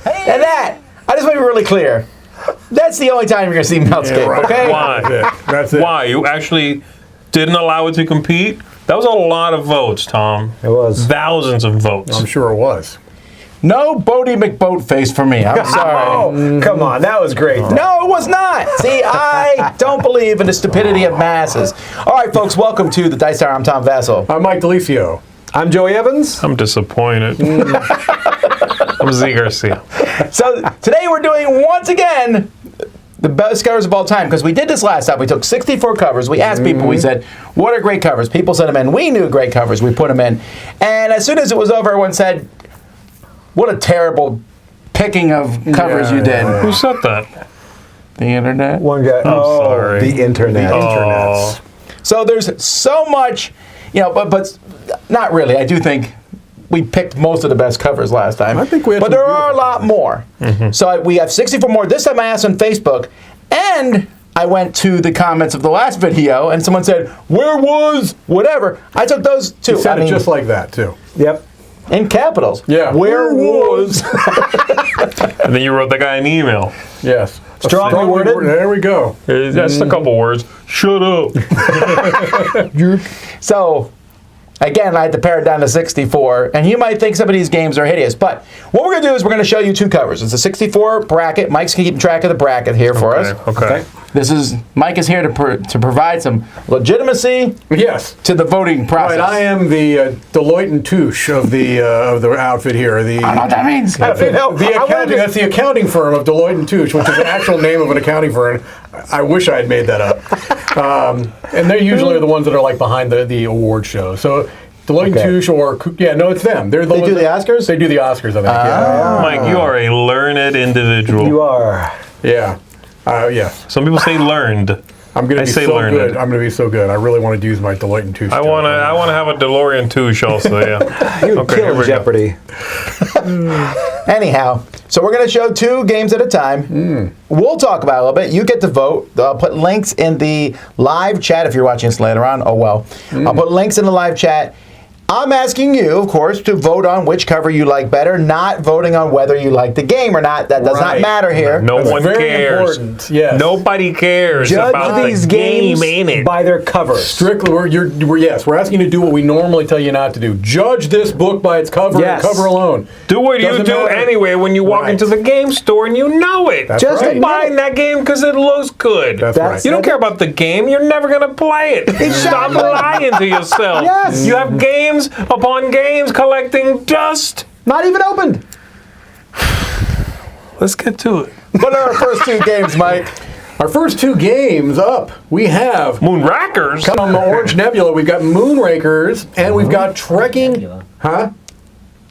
And that, I just want to be really clear, that's the only time you're going to see Meltscape, right. okay? Why? That's it. Why? You actually didn't allow it to compete? That was a lot of votes, Tom. It was. Thousands of votes. I'm sure it was. No Bodie McBoatface for me. I'm sorry. Oh, come on. That was great. No, it was not. See, I don't believe in the stupidity of masses. All right, folks, welcome to the Dice Tower. I'm Tom Vassell. I'm Mike DeLisio. I'm Joey Evans. I'm disappointed. I'm Z Garcia. So today we're doing, once again, the best covers of all time, because we did this last time. We took 64 covers. We asked people, we said, what are great covers? People sent them in. We knew great covers. We put them in. And as soon as it was over, everyone said, what a terrible picking of covers you did. Who said that? The internet. One guy. sorry. The internet. Oh. So there's so much, but not really. I do think we picked most of the best covers last time. I think we had but some there are a beautiful lot more. So we have 64 more. This time I asked on Facebook, and I went to the comments of the last video, and someone said, where was whatever. I took those too. You said it just like that, too. Yep. in capitals. Yeah. Where was? And then you wrote that guy an email. Yes. Strongly worded. There we go. That's a couple words. Shut up. So, again, I had to pare it down to 64, and you might think some of these games are hideous, but what we're going to do is we're going to show you two covers. It's a 64 bracket. Mike's keeping track of the bracket here for us. Okay. Mike is here to provide some legitimacy Yes. to the voting process. Right, I am the Deloitte and Touche of the outfit here. I don't know what that means. That's the accounting firm of Deloitte and Touche, which is the actual name of an accounting firm. I wish I had made that up. And they usually are the ones that are like behind the award show. So Deloitte and Touche, it's them. They do the Oscars? They do the Oscars, I think. Yeah. Mike, you are a learned individual. You are. Yeah. Yes. Some people say learned. I'm going to be say so learned. good. I'm going to be so good. I really want to use my Deloitte and Touche. I want to have a DeLorean Touche also, yeah. You would kill Jeopardy. Anyhow, so we're going to show two games at a time. We'll talk about it a little bit. You get to vote. I'll put links in the live chat if you're watching this later on. Oh, well. I'll put links in the live chat. I'm asking you, of course, to vote on which cover you like better, not voting on whether you like the game or not. That does not matter here. No one very cares. important, yes. Nobody cares Judge about these the games game, ain't it? by their covers. Strictly, we're asking you to do what we normally tell you not to do. Judge this book by its cover and cover alone. Do what Doesn't you do matter. anyway when you walk into the game store and you know it. That's Just right. You're buying that game because it looks good. That's right. You don't care about the game. You're never going to play it. Stop lying to yourself. Yes. You have games upon games collecting dust. Not even opened. Let's get to it. What are our first two games, Mike? Our first two games up, we have Moonrakers. on the Orange Nebula. We've got Moonrakers, and we've got Trekking. Nebula. Huh?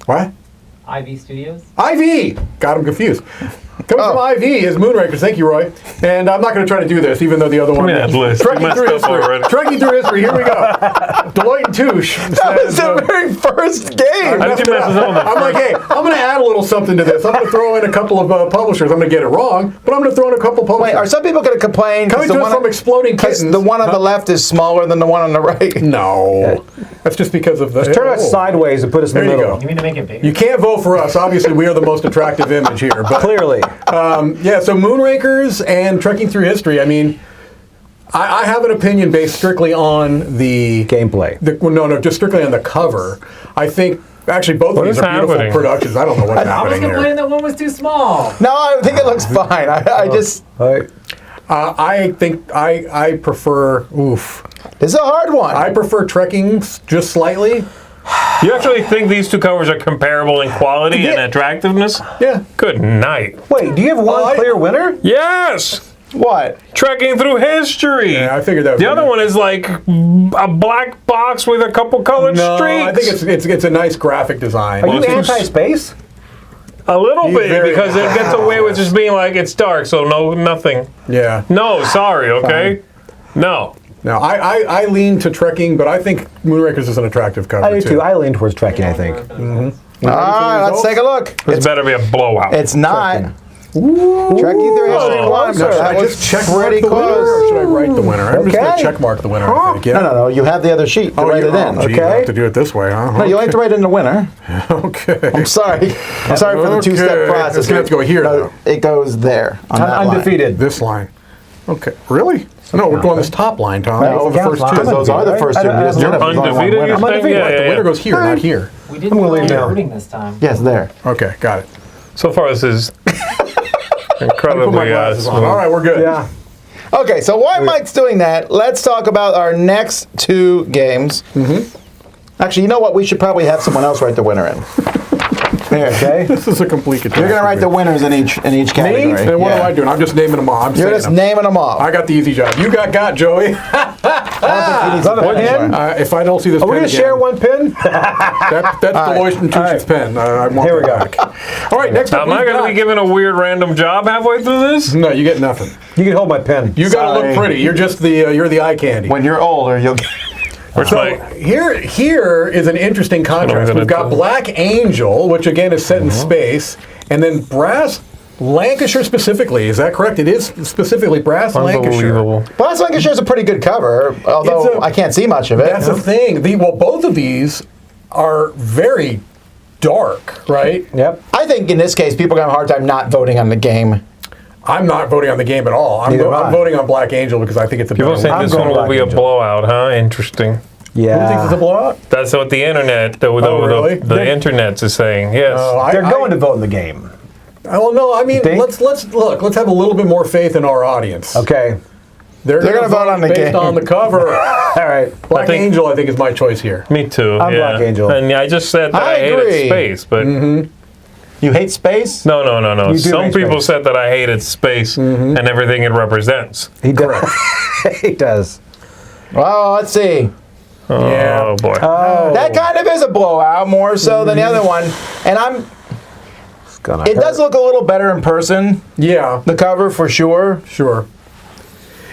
What? IV Studios? IV. Got him confused. Coming from IV is Moonrakers. Thank you, Roy. And I'm not going to try to do this, even though the other one. me that list. You Trekking messed through up history. already. Trekking through history. Here we go. Deloitte and Touche. That was the very first game. How did you mess this up? I'm like, hey, I'm going to add a little something to this. I'm going to throw in a couple of publishers. I'm going to get it wrong, but I'm going to throw in a couple publishers. Wait, are some people going to complain? Coming to us from Exploding Kittens. The one on the left is smaller than the one on the right. No. That's just because of the... Turn us sideways and put us in the There you middle. go. You mean to make it bigger? You can't vote for us. Obviously, we are the most attractive image here. But Clearly. so Moonrakers and Trekking Through History, I mean, I have an opinion based strictly on the... Gameplay. No, just strictly on the cover. I think, actually, both of these is are beautiful happening? productions. I don't know what's I was happening complaining here. that one was too small. No, I think it looks fine. I just... I think I prefer... Oof. This is a hard one. I prefer Trekking just slightly. You actually think these two covers are comparable in quality and attractiveness? Yeah. Good night. Wait, do you have one clear winner? Yes! What? Trekking through history. Yeah, I figured that would The be other it. one is like a black box with a couple colored No, streaks. I think it's a nice graphic design. Are you it's too anti-space? a little He's bit very- because it gets away with just being like it's dark, so nothing. Yeah. No, sorry, okay? No. No, I lean to Trekking, but I think Moonrakers is an attractive cover, I do too. I lean towards trekking, I think. All right, let's take a look. This better be a blowout. It's not. Trekkie through history Oh, one. Now, should I That was just check mark pretty the winner, or close. should I write the winner? I'm just going to Okay. check mark the winner, I think. Yeah. No. You have the other sheet to write it in. Gee, you have to do it this way, huh? No, you have to write in the winner. Okay. I'm sorry. I'm sorry for the two-step Okay. process. It's gonna have to go here, No, though. it goes there. On that line. Undefeated. This line. Okay. Really? No, we're going this top line, Tom. No, Those are the count first line. two. Because those are the first two. You just You're said it was only one undefeated, winner. you're saying? undefeated. Yeah, The yeah, winner yeah. goes here, not here. We didn't gonna do leave any now. rooting this time. Yes, there. Okay, got it. So far, this is Put my incredibly glasses on. smooth. All right, we're good. Yeah. Okay, so while Mike's doing that, let's talk about our next two games. Actually, you know what? We should probably have someone else write the winner in. There. Okay. This is a complete catastrophe. You're going to write the winners in each category. And what Yeah. am I doing? I'm just naming them all. I'm You're saying just them. naming them off. I got the easy job. You got Joey. I don't think he needs Is that a a pen pen? anymore. If I don't see this Are we pen going to again, share one pin? that's Deloitte and Touche's pen. I want Here we that go. back. All right, next up Am I we've going to got- be given a weird random job halfway through this? No, you get nothing. You can hold my pen. You got to Sorry. look pretty. You're just you're the eye candy. When you're older, you'll get... Where's So my... here is an interesting contrast. gonna We've got do. Black Angel, which again is set in space, and then Brass Lancashire specifically. Is that correct? It is specifically Brass Lancashire. Unbelievable. Brass Lancashire's a pretty good cover, although I can't see much of it. That's the thing. Both of these are very dark, right? Yep. I think in this case, people are going to have a hard time not voting on the game. I'm not voting on the game at all. I'm, Neither am I. I'm voting on Black Angel because I think it's a People better think one. this going one will Black be a Angel. blowout, huh? Interesting. Yeah. Who thinks it's a blowout? That's what the internet, really? the internet is saying. Yes. They're going to vote in the game. Well, no. I mean, think? let's look. Let's have a little bit more faith in our audience. Okay. They're gonna going to vote on the based game. on the cover. All right. Black think- Angel, I think, is my choice here. Me too. I'm yeah. Black Angel. And I just said that I I hated agree. space, but You hate space? no. You do Some hate people space. said that I hated space and everything it represents. He does. He does. Well, let's see. Yeah. Oh boy. That kind of is a blowout, more so than the other one. And It's gonna it hurt. does look a little better in person, Yeah. the cover for sure. Sure.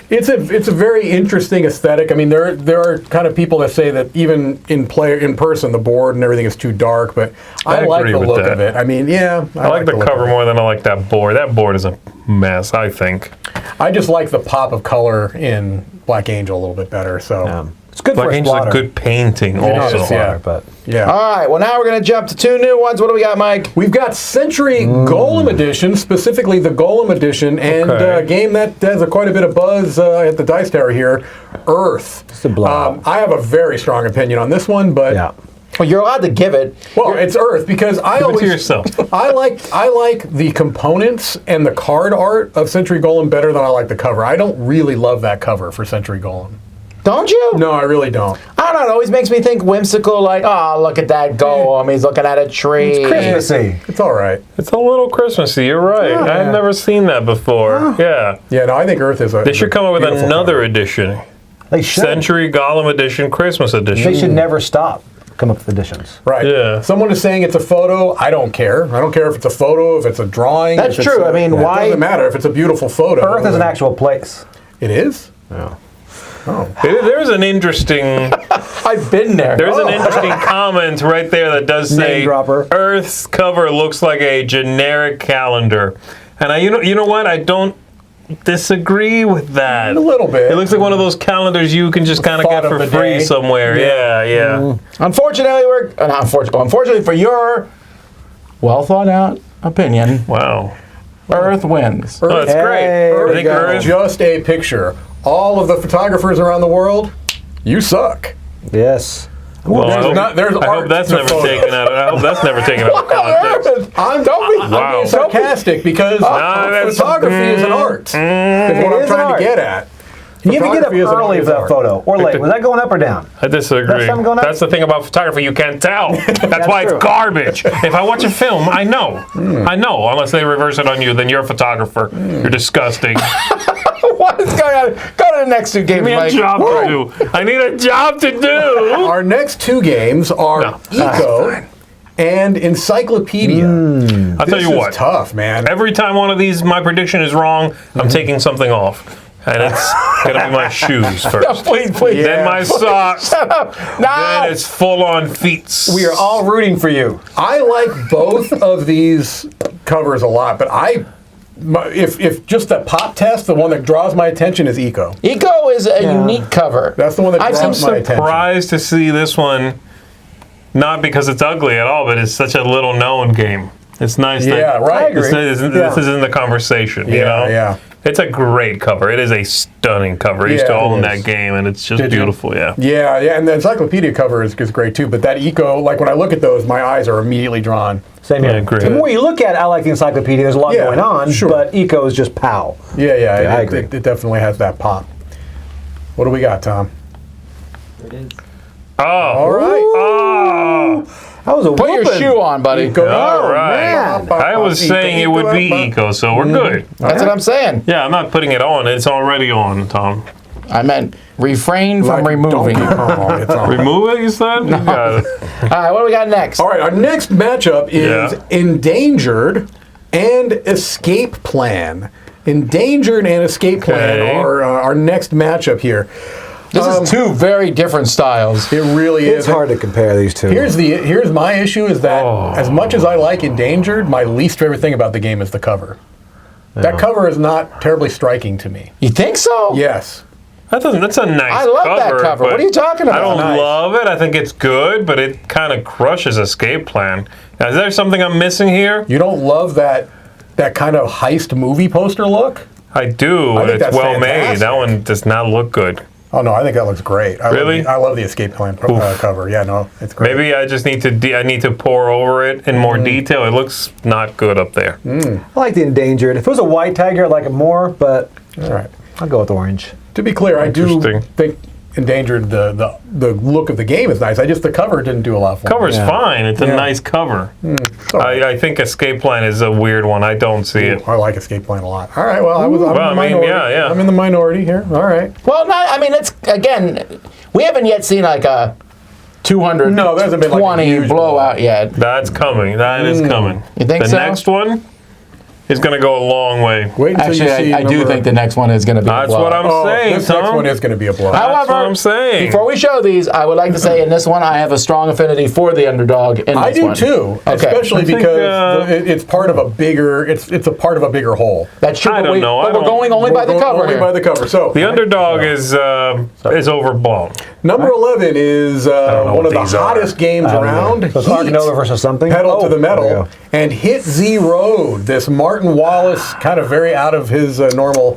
It's a very interesting aesthetic. I mean, there are kind of people that say that even in person, the board and everything is too dark. But I like agree the with look that. of it. I mean, yeah, I like the look cover of it. more than I like that board. That board is a mess, I think. I just like the pop of color in Black Angel a little bit better. So It's good Black for a Angel's a splatter. good painting also. is, yeah. But yeah. All right, well, now we're going to jump to two new ones. What do we got, Mike? We've got Sentry Golem Edition, specifically the Golem Edition, and Okay. a game that has quite a bit of buzz at the Dice Tower here, Earth. It's a blowout. I have a very strong opinion on this one, but yeah. Well, you're allowed to give it. well, it's Earth because I Give it always to yourself. I like the components and the card art of Sentry Golem better than I like the cover. I don't really love that cover for Sentry Golem. Don't you? No, I really don't. I don't know. It always makes me think whimsical, like, oh, look at that golem. He's looking at a tree. It's Christmassy. It's all right. It's a little Christmassy. You're right. I've never seen that before. Yeah. Yeah, no, I think Earth is a. They should come up with another edition. They should. Century Golem Edition, Christmas Edition. They should never stop. Come up with additions. Right. Yeah. Someone is saying it's a photo. I don't care. I don't care if it's a photo, if it's a drawing. That's if it's true. a- I mean, it why- doesn't matter if it's a beautiful photo. Earth is an actual place. It is? There's an interesting I've been there. there's an interesting comment right there that does say Name dropper. Earth's cover looks like a generic calendar. And you know what? I don't disagree with that. A little bit. It looks like one of those calendars you can just kind of Thought get of for the free day. somewhere. Yeah. Unfortunately, unfortunately for your well thought out opinion, Wow. Earth wins. Oh, that's great. Hey, I there think we go. Earth, Just a picture. All of the photographers around the world, you suck. Yes. well, There's I hope, not- there's I hope art that's to never photo. taken out. I hope that's never taken out of context. I'm Wow. being sarcastic because that's- photography is an art. Is what It I'm is trying an to art. get at. You have to get up Photography is an early art. for that photo. Or late. Was that going up or down? I disagree. That's something going on? That's the thing about photography. You can't tell. That's why true. it's garbage. If I watch a film, I know. I know. Unless they reverse it on you, then you're a photographer. You're disgusting. What is going on? Go to the next two games, Give me a Mike. job to do. I need a job to do. Our next two games are No. Eco and Encyclopedia. I'll tell This you is what. tough, man. Every time one of these, my prediction is wrong, I'm taking something off. And it's going to be my shoes first. Please. Then my socks. Shut up. Then No. it's full on feet. We are all rooting for you. I like both of these covers a lot, but I if just the pop test, the one that draws my attention is Eco. Eco is a unique cover. That's the one that I've draws seen my attention. Surprised to see this one, not because it's ugly at all, but it's such a little known game. It's nice Yeah, that right. this is in the conversation. You know? Yeah. It's a great cover. It is a stunning cover. I used to Yeah, own it that is. game, and it's just Did you? beautiful. Yeah. Yeah, and the Encyclopedia cover is great too. But that Eco, like when I look at those, my eyes are immediately drawn. Same I here. agree. The more you look at it, I like the Encyclopedia. There's a lot Yeah, going on, sure. but Eco is just pow. Yeah, I it, agree. it definitely has that pop. What do we got, Tom? There it is. Oh. All right. Oh. That was a Put your whooping. shoe on, buddy. Eco. All right. man. I was saying it would be Eco, so we're good. That's what I'm saying. Yeah, I'm not putting it on. It's already on, Tom. I meant refrain from Like removing. Donkey Kong, it's on. Remove it, you said? You got it. All right, what do we got next? All right, our next matchup is Yeah. Endangered and Escape Plan. Endangered and Escape Plan Okay. are our next matchup here. This is two very different styles. It really It's is. hard to compare these two. Here's my issue is that as much as I like Endangered, my least favorite thing about the game is the cover. That cover is not terribly striking to me. You think so? Yes. That's a nice I love that cover. but What are you talking about? I don't Nice. love it. I think it's good, but it kind of crushes Escape Plan. Now, is there something I'm missing here? You don't love that kind of heist movie poster look? I do, I and think it's that's well made. fantastic. That one does not look good. Oh no, I think that looks great. Really? I love the Escape Plan cover. Yeah, no, it's great. Maybe I just need to I need to pour over it in more detail. It looks not good up there. I like the Endangered. If it was a white tiger, I'd like it more, but All right. I'll go with orange. To be clear, I do Interesting. think Endangered the look of the game is nice. I just the cover didn't do a lot for me. Cover's Yeah. fine. It's a Yeah. nice cover. all right. I think Escape Plan is a weird one. I don't see it. I like Escape Plan a lot. All right, well, I'm in the Well, I mean, minority. yeah. I'm in the minority here. All right. Well, not. I mean, it's again. We haven't yet seen like a 220 No, there hasn't been, like, a huge blowout yet. That's coming. That is coming. You think the so? next one is going to go a long way. Wait until Actually, you see. I do think the next one is going to be. That's a what blowout. I'm saying, This Tom. next one is going to be a blowout. That's what I'm saying. Before we show these, I would like to say in this one I have a strong affinity for the underdog. In I this do one. too, Okay. especially I think, because it's part of a bigger. It's a part of a bigger whole. That's true. I but don't know. But I we're don't- going only by the We're cover only here. by the cover. So The underdog is overblown. number 11 is know one what of the these are. hottest games around. So it's Heat. Arcanova versus something. Pedal to the there we metal go. and Hit Z Road. This Martin Wallace kind of very out of his normal.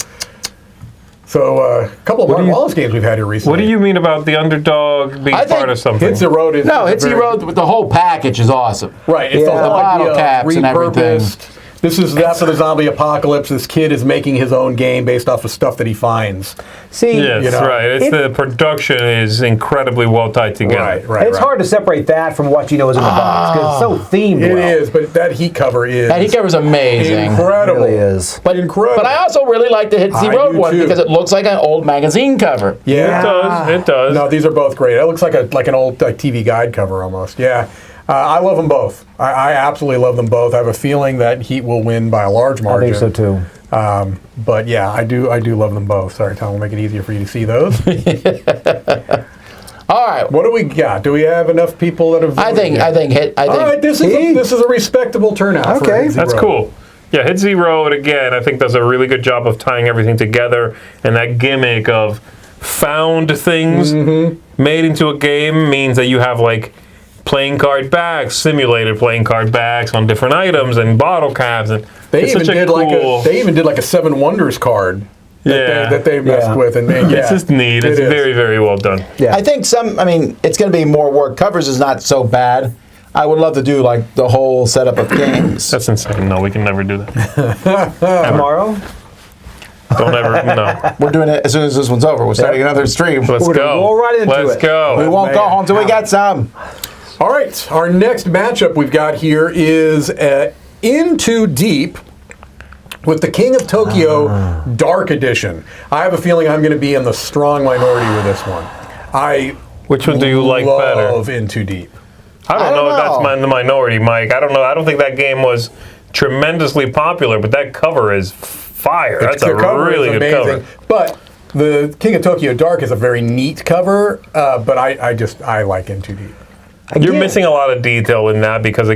So a couple of Martin Wallace games we've had here recently. What do you mean about the underdog being I think part of something? Hit Z Road is No, is a Hit Z very- Road with the whole package is awesome. Right, it's Yeah. the whole The bottle idea of caps and everything. repurposed. This is after the zombie apocalypse. This kid is making his own game based off of stuff that he finds. See, Yes, you know, right. It's the production is incredibly well tied together. Right. it's hard to separate that from what you know is in the box because it's so themed. It well. is, but that heat cover is That heat cover is amazing. It incredible. really is. But Incredible. But I also really like the Hit Z I Road do one too. because it looks like an old magazine cover. Yeah. It does. It does. No, these are both great. It looks like an old TV guide cover almost. Yeah. I love them both. I absolutely love them both. I have a feling that Heat will win by a large I margin. think so too. But yeah, I do love them both. Sorry, Tom, we'll make it easier for you to see those. All right. What do we got? Do we have enough people that have I voted think yet? I All right, think this is a respectable turnout. For Okay. Hit Z That's Road. cool. Yeah, Hit Z Road, again, I think does a really good job of tying everything together. And that gimmick of found things made into a game means that you have, like, playing card backs, simulated playing card backs on different items and bottle caps. And They it's even such a did cool... they even did like a Seven Wonders card. That they messed Yeah. with, and yeah, It's just neat. It's it is. very, very well done. Yeah. I think it's going to be more work. Covers is not so bad. I would love to do like the whole setup of games. That's insane. No, we can never do that. Tomorrow? Don't ever, no. We're doing it as soon as this one's over. We're starting another stream. Let's We're gonna go. roll right into Let's it. go. We won't go home till we get some. All right, our next matchup we've got here is Into Deep with the King of Tokyo Dark Edition. I have a feeling I'm going to be in the strong minority with this one. Which one do you like better? Love Into Deep. I don't know if know. that's the minority, Mike. I don't know. I don't think that game was tremendously popular, but that cover is fire. That's The a cover really is good amazing. cover. But the King of Tokyo Dark is a very neat cover, but I like Into Deep. You're Again, missing a lot of detail in that because I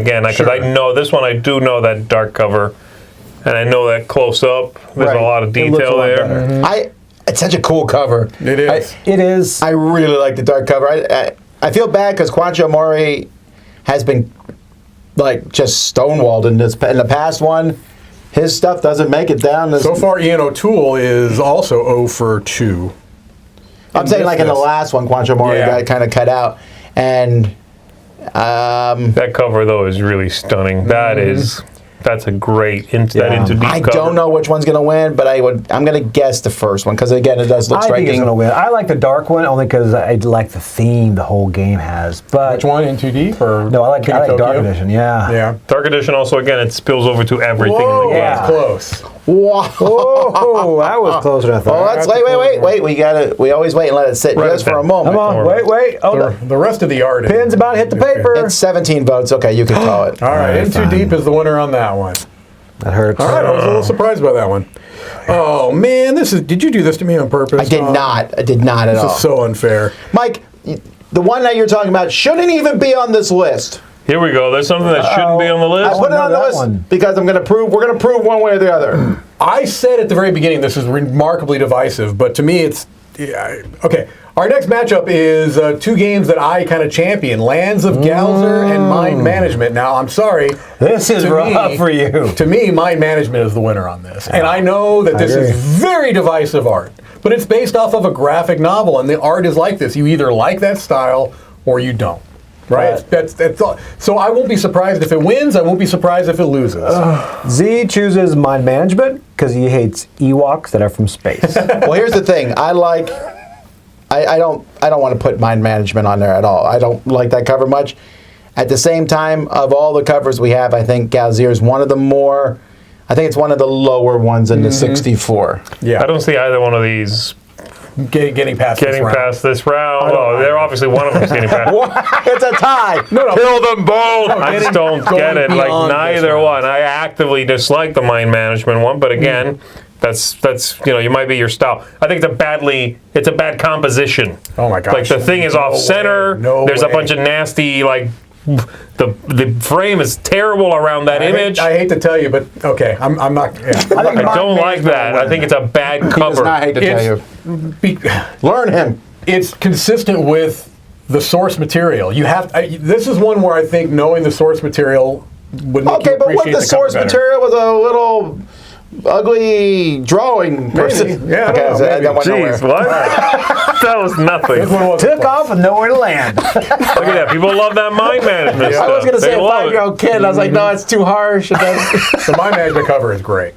know this one, I do know that dark cover and I know that close up, there's Right. a lot of It looks a detail lot there. better. It's such a cool cover. It is. It is. I really like the dark cover. I feel bad because Quancho Mori has been like just stonewalled in the past one. His stuff doesn't make it down. So far, Ian O'Toole is also 0 for 2. I'm saying like in the this. last one, Quancho Mori Yeah. got kind of cut out, and That cover though is really stunning. That's a great that into deep I cover. don't know which one's going to win, but I'm going to guess the first one because again, it does look I think striking. it's going to win. I like the dark one only because I like the theme the whole game has. But Which one? In 2 Deep or no, I like King of Dark Tokyo? Edition. Yeah. Yeah. Dark Edition also again it spills over to everything in the game. That's close. Wow. Oh, that was closer than I Oh, thought. let's wait. We always wait and let it sit Right just for a then. moment. Come on, wait. Oh, The rest of the art. pin's about to hit the paper. It's 17 votes. Okay, you can call it. All right, In 2 Deep is the winner on that one. That hurts. All right, I was a little surprised by that one. Oh man, did you do this to me on purpose? I did not. I did not at This all. is so unfair. Mike, the one that you're talking about shouldn't even be on this list. Here we go. There's something that shouldn't be on the I list. put it on the that list one. because we're going to prove one way or the other. I said at the very beginning this is remarkably divisive, but to me it's okay. Our next matchup is 2 games that I kind of champion: Lands of Galzer and Mind Management. Now, I'm sorry. This is to rough for you. To me, Mind Management is the winner on this. And I know that this is agree. very divisive art, but it's based off of a graphic novel, and the art is like this. You either like that style or you don't. Right? Right. That's all. So I won't be surprised if it wins. I won't be surprised if it loses. Z chooses Mind Management because he hates Ewoks that are from space. Well, here's the thing. I don't want to put Mind Management on there at all. I don't like that cover much. At the same time, of all the covers we have, I think Galzier is one of the more. I think it's one of the lower ones in the 64. Yeah. I don't see either one of these Getting past this getting round. past this round. Oh, they're obviously one of them's getting past. It's a tie. No. Kill them both. I just don't get it. Like beyond this neither round. one. I actively dislike the mind management one, but again, that's you might be your style. I think it's a bad composition. Oh my gosh. Like the thing is No off way. center. No There's way. a bunch of nasty the frame is terrible around that image. I hate to tell you, but okay, I'm not. Yeah. I don't like that. I think it's a bad He does cover. not hate to tell you. Learn him. It's consistent with the source material. You have. This is one where I think knowing the source material would make Okay, you but what appreciate the the source cover better. material was a little ugly drawing person. Yeah, I don't Okay, know, so maybe. that went nowhere. Jeez, what? That was nothing. This one wasn't Took close. off and nowhere to land. Look at that. People love that mind management Yeah. stuff. I was going to say They a love it. 5-year-old kid. And I was like, no, it's too harsh. And then, The mind management cover is great,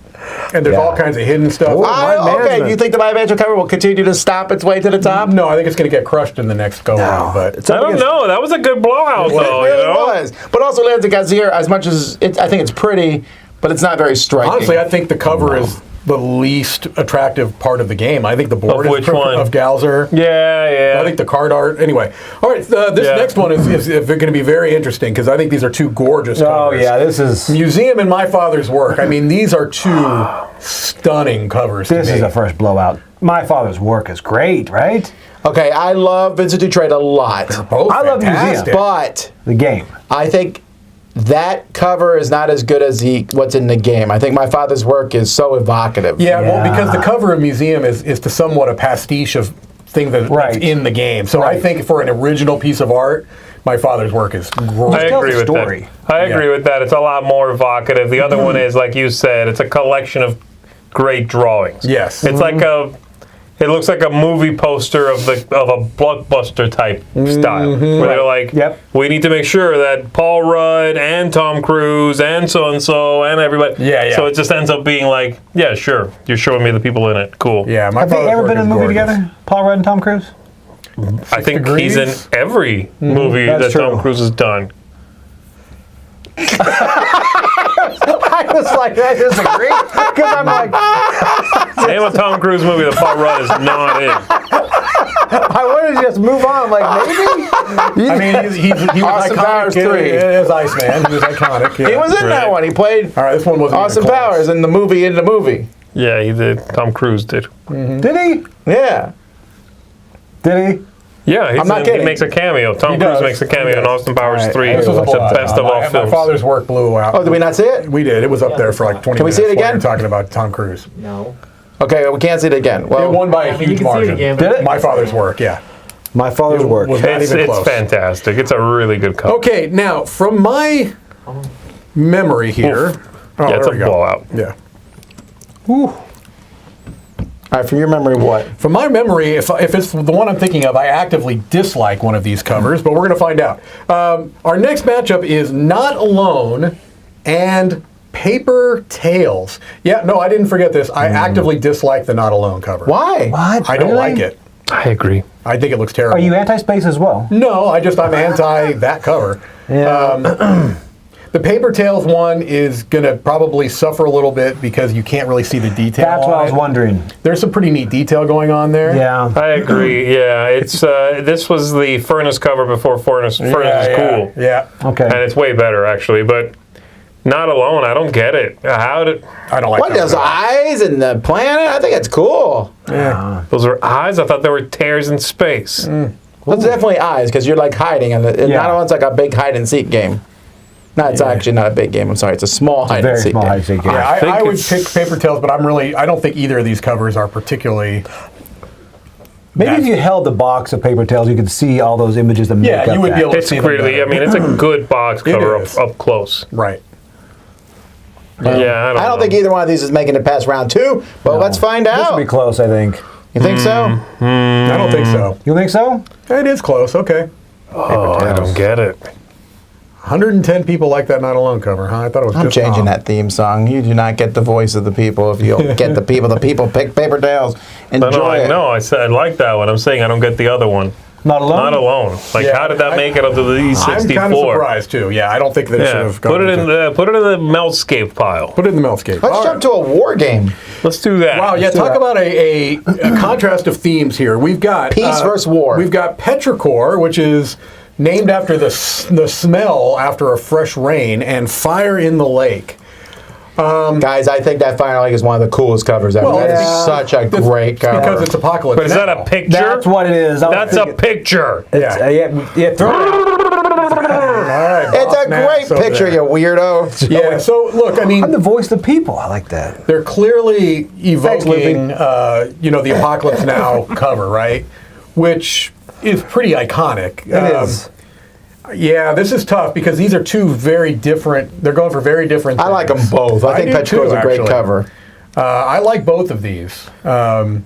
and there's all kinds of hidden stuff. Mind okay, management. you think the My Magic cover will continue to stop its way to the top? No, I think it's going to get crushed in the next go round. But I don't know. That was a good blowout, Well, though. it really you know? was. But also, Lands of Gazier, as much as I think it's pretty, but it's not very striking. honestly, I think the cover is the least attractive part of the game. I think the board Of which is one? of Galzer. Yeah. I think the card art. Anyway, all right. This Yeah. next one is going to be very interesting because I think these are 2 gorgeous Oh, covers. yeah, this is Museum and My Father's Work. I mean, these are 2 stunning covers. this to is me. a first blowout. My Father's Work is great, right? Okay, I love Vincent Dutrait a lot. Both I love fantastic. But The game. I think that cover is not as good as what's in the game. I think My Father's Work is so evocative. Yeah, well, Yeah. because the cover of Museum is to somewhat a pastiche of things that's Right. in the game. So I think for an original piece of art, My Father's Work is I great. tells agree a with story. that. I agree with that. It's a lot more evocative. The other one is, like you said, it's a collection of great drawings. Yes. It's like it looks like a movie poster of a blockbuster type style, where they're like, Yep. we need to make sure that Paul Rudd and Tom Cruise and so and everybody. Yeah. So it just ends up being like, yeah, sure, you're showing me the people in it. Cool. Yeah, My Have they Father's ever Work been in is a movie gorgeous. together? Paul Rudd and Tom Cruise? I think he's in Degrees? every movie that's that Tom true. Cruise has done. I was like, I disagree. Because I'm like, Name a Tom Cruise movie that Paul Rudd is not in. I wanted to just move on. I'm like, maybe? I mean, he was Austin iconic Powers 3. as Iceman. He was iconic. Yeah. He was in that Right. one. He played All right, this one wasn't Austin even close. Powers in the movie. Yeah, he did. Tom Cruise did. Did he? Yeah. Did he? Yeah, I'm not kidding. he makes a cameo. Tom He Cruise does. makes a cameo He in does. Austin Powers All right. 3. This The was a blowout. best of all My films. father's work blew out. Oh, did we not see it? We did. It was up there for like 20 Can we minutes. see it while again? you're talking about Tom Cruise. No. Okay, we can't see it again. It Well, won by a I mean, huge you can see it margin. again. Did it? My father's work, yeah. My father's It work. was- Not It's, even it's close. fantastic. It's a really good cover. Okay, now from my memory here. Oh, Yeah, it's there a we go. blowout. Yeah. all right, from your memory, what? From my memory, if it's the one I'm thinking of, I actively dislike one of these covers, but we're going to find out. Our next matchup is Not Alone and Paper Tales. Yeah, no, I didn't forget this. I actively dislike the Not Alone cover. Why? What? I don't Really? like it. I agree. I think it looks terrible. Are you anti-space as well? No, I'm anti that cover. Yeah. The Paper Tales one is going to probably suffer a little bit because you can't really see the detail. That's what on I was it. wondering. There's some pretty neat detail going on there. Yeah. I agree. Yeah, it's this was the Furnace cover before Furnace is cool, Yeah. Okay. and it's way better actually. But Not Alone, I don't get it. How did I don't like What, that those cover. eyes and the planet? I think it's cool. those are eyes? I thought they were tears in space. Well, it's definitely eyes, because you're like hiding, and Yeah. not one's like a big hide and seek game. No, it's actually not a big game. I'm sorry, it's a small hide and Very seek small game. high secret. Yeah, I think I would it's- pick Paper Tales, but I don't think either of these covers are particularly. Maybe if you held the box of Paper Tales, you could see all those images that make Yeah, up you would that. be able to It's see them really, better. I mean, it's a good box cover is. up close. Right. Yeah, I don't think either one of these is making it past round 2, but let's find This out. would be close, I think. You think so? I don't think so. You think so? It is close. Okay. Oh, I don't get it. 110 people like that Not Alone cover, huh? I thought it was I'm just changing Tom. that theme song. You do not get the voice of the people if you'll get the people. The people pick Paper Tales. Enjoy it. No, I said I like that one. I'm saying I don't get the other one. Not alone? Not Alone. Like, Yeah, how did that make it up to the I'm E64? kind of surprised too. Yeah, I don't think they should Yeah, have gone put it in into- the Meltscape pile. Put it in the Meltscape. Let's All jump right. to a war game. Let's do that. Wow, yeah, do talk that. about a contrast of themes here. We've got Peace versus war. We've got petrichor, which is named after the smell after a fresh rain, and fire in the lake. Guys, I think that Fire Lake is one of the coolest covers ever. Well, That is yeah. such a great cover. Because it's apocalypse. But is that now. a picture? That's what it is. I was That's a thinking- picture. It's, yeah, throw it. All right, It's boss a Max great over picture, there. you weirdo. Yeah, so look, I mean, I'm the voice of the people. I like that. they're clearly evoking, Lippy. the Apocalypse Now cover, right? Which is pretty iconic. It is. Yeah, this is tough because these are two very different. They're going for very different things. I like them both. I think do Petrichor is too, a great actually. cover. I like both of these. I'm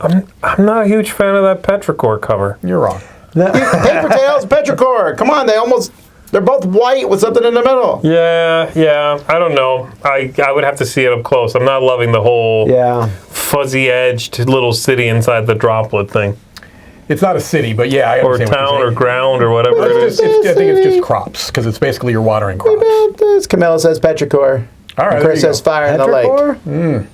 not a huge fan of that Petrichor cover. You're wrong. Paper Tales, Petrichor. Come on, they're both white with something in the middle. Yeah. I don't know. I would have to see it up close. I'm not loving the whole Yeah. fuzzy-edged little city inside the droplet thing. It's not a city, but yeah, I Or understand what you're town or saying. ground or whatever it is. I think it's just crops because it's basically you're watering crops. Built this. Camilla says Petrichor. All right, And there Chris you go. says Fire in the Lake. Petrichor?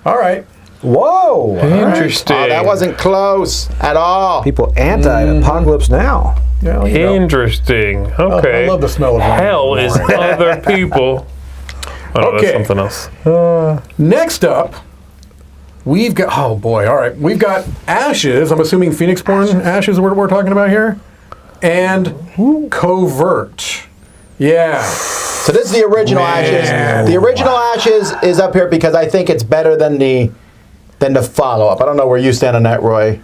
All right. Whoa. Interesting. Oh, that wasn't close at all. People anti-apocalypse now. Yeah, you know. Interesting. Okay. I love the smell of rain. Hell is other people. Oh, Okay. that's something else. Next up, we've got. Oh boy! All right, we've got Ashes. I'm assuming Phoenixborn Ashes. Is what we're talking about here, and Covert. Yeah. So this is the original Ashes. The original Ashes is up here because I think it's better than the follow-up. I don't know where you stand on that, Roy.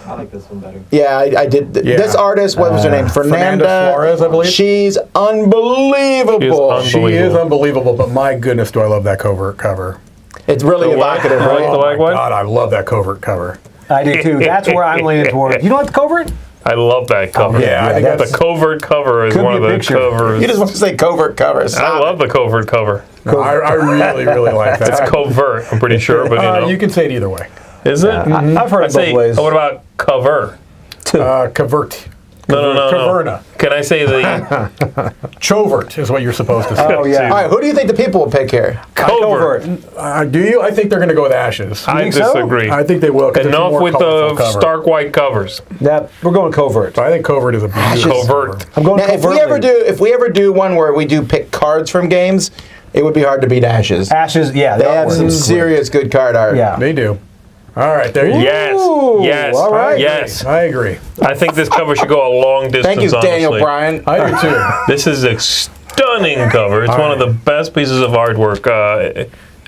I like this one better. Yeah, I did. Yeah. This artist, what was her name? Fernanda Flores, I believe. She's unbelievable. She is She is unbelievable, but my goodness, do I love that Covert cover. It's really The what? evocative, I like right? the like my what? God, I love that Covert cover. I do too. That's where I'm leaning toward. You know what the covert? I love that cover. yeah, I think the that's- covert cover is Could one be of a the picture. covers. You just want to say covert covers. I love the covert cover. No, I really, really like that. It's covert, I'm pretty sure, but you know. You can say it either way. Is it? I've heard I it say, both ways. what about cover? Covert. No. Caverna. Can I say the Chovert is what you're supposed to say. Oh, yeah. All right, who do you think the people will pick here? covert? Do you? I think they're going to go with Ashes. I think so? disagree. I think they will. 'Cause it's a Enough more with colorful the cover. stark white covers. That we're going covert. I think Covert is a beautiful Covert. cover. I'm going Now, covert. if we ever do one where we do pick cards from games, it would be hard to beat Ashes. Ashes, yeah. They the have artwork some is serious good card art. great. Yeah. They do. All right, there you go. Yes. Ooh, Yes. all right. Yes. I agree. I think this cover should go a long distance. Thank you, Daniel honestly. Bryan. I do too. This is a stunning cover. It's one of the best pieces of artwork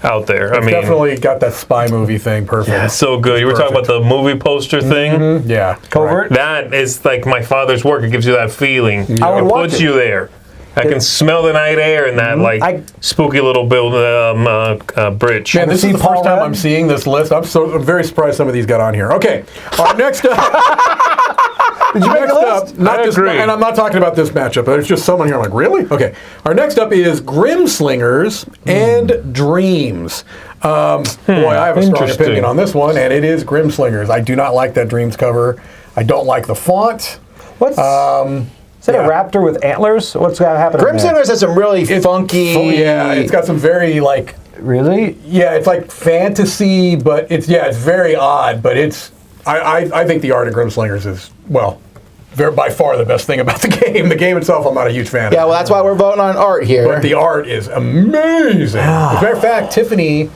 out there. I mean, Definitely got that spy movie thing perfect. it's so good. You were talking about the movie poster thing. Yeah. Covert. That is like my father's work. It gives you that feeling. I would It watch puts it. you there. I can smell the night air in that like spooky little bridge. Man, this is see the Paul first time Rudd? I'm seeing this list. I'm very surprised some of these got on here. Okay, our next up. Did you make Next a list? up, not I this, agree. and I'm not talking about this matchup. There's just someone here. I'm like, really? Okay. Our next up is Grimslingers and Dreams. Boy, I have a strong Interesting. opinion on this one, and it is Grimslingers. I do not like that Dreams cover. I don't like the font. What's is that yeah. a raptor with antlers? What's got happening? Grimslingers has some really funky. Yeah, it's got some very like. Really? Yeah, it's like fantasy, but it's very odd. But it's I think the art of Grimslingers is by far the best thing about the game. The game itself, I'm not a huge fan. Yeah, of. well, that's why we're voting on art here. But the art is amazing. As a matter of fact, Tiffany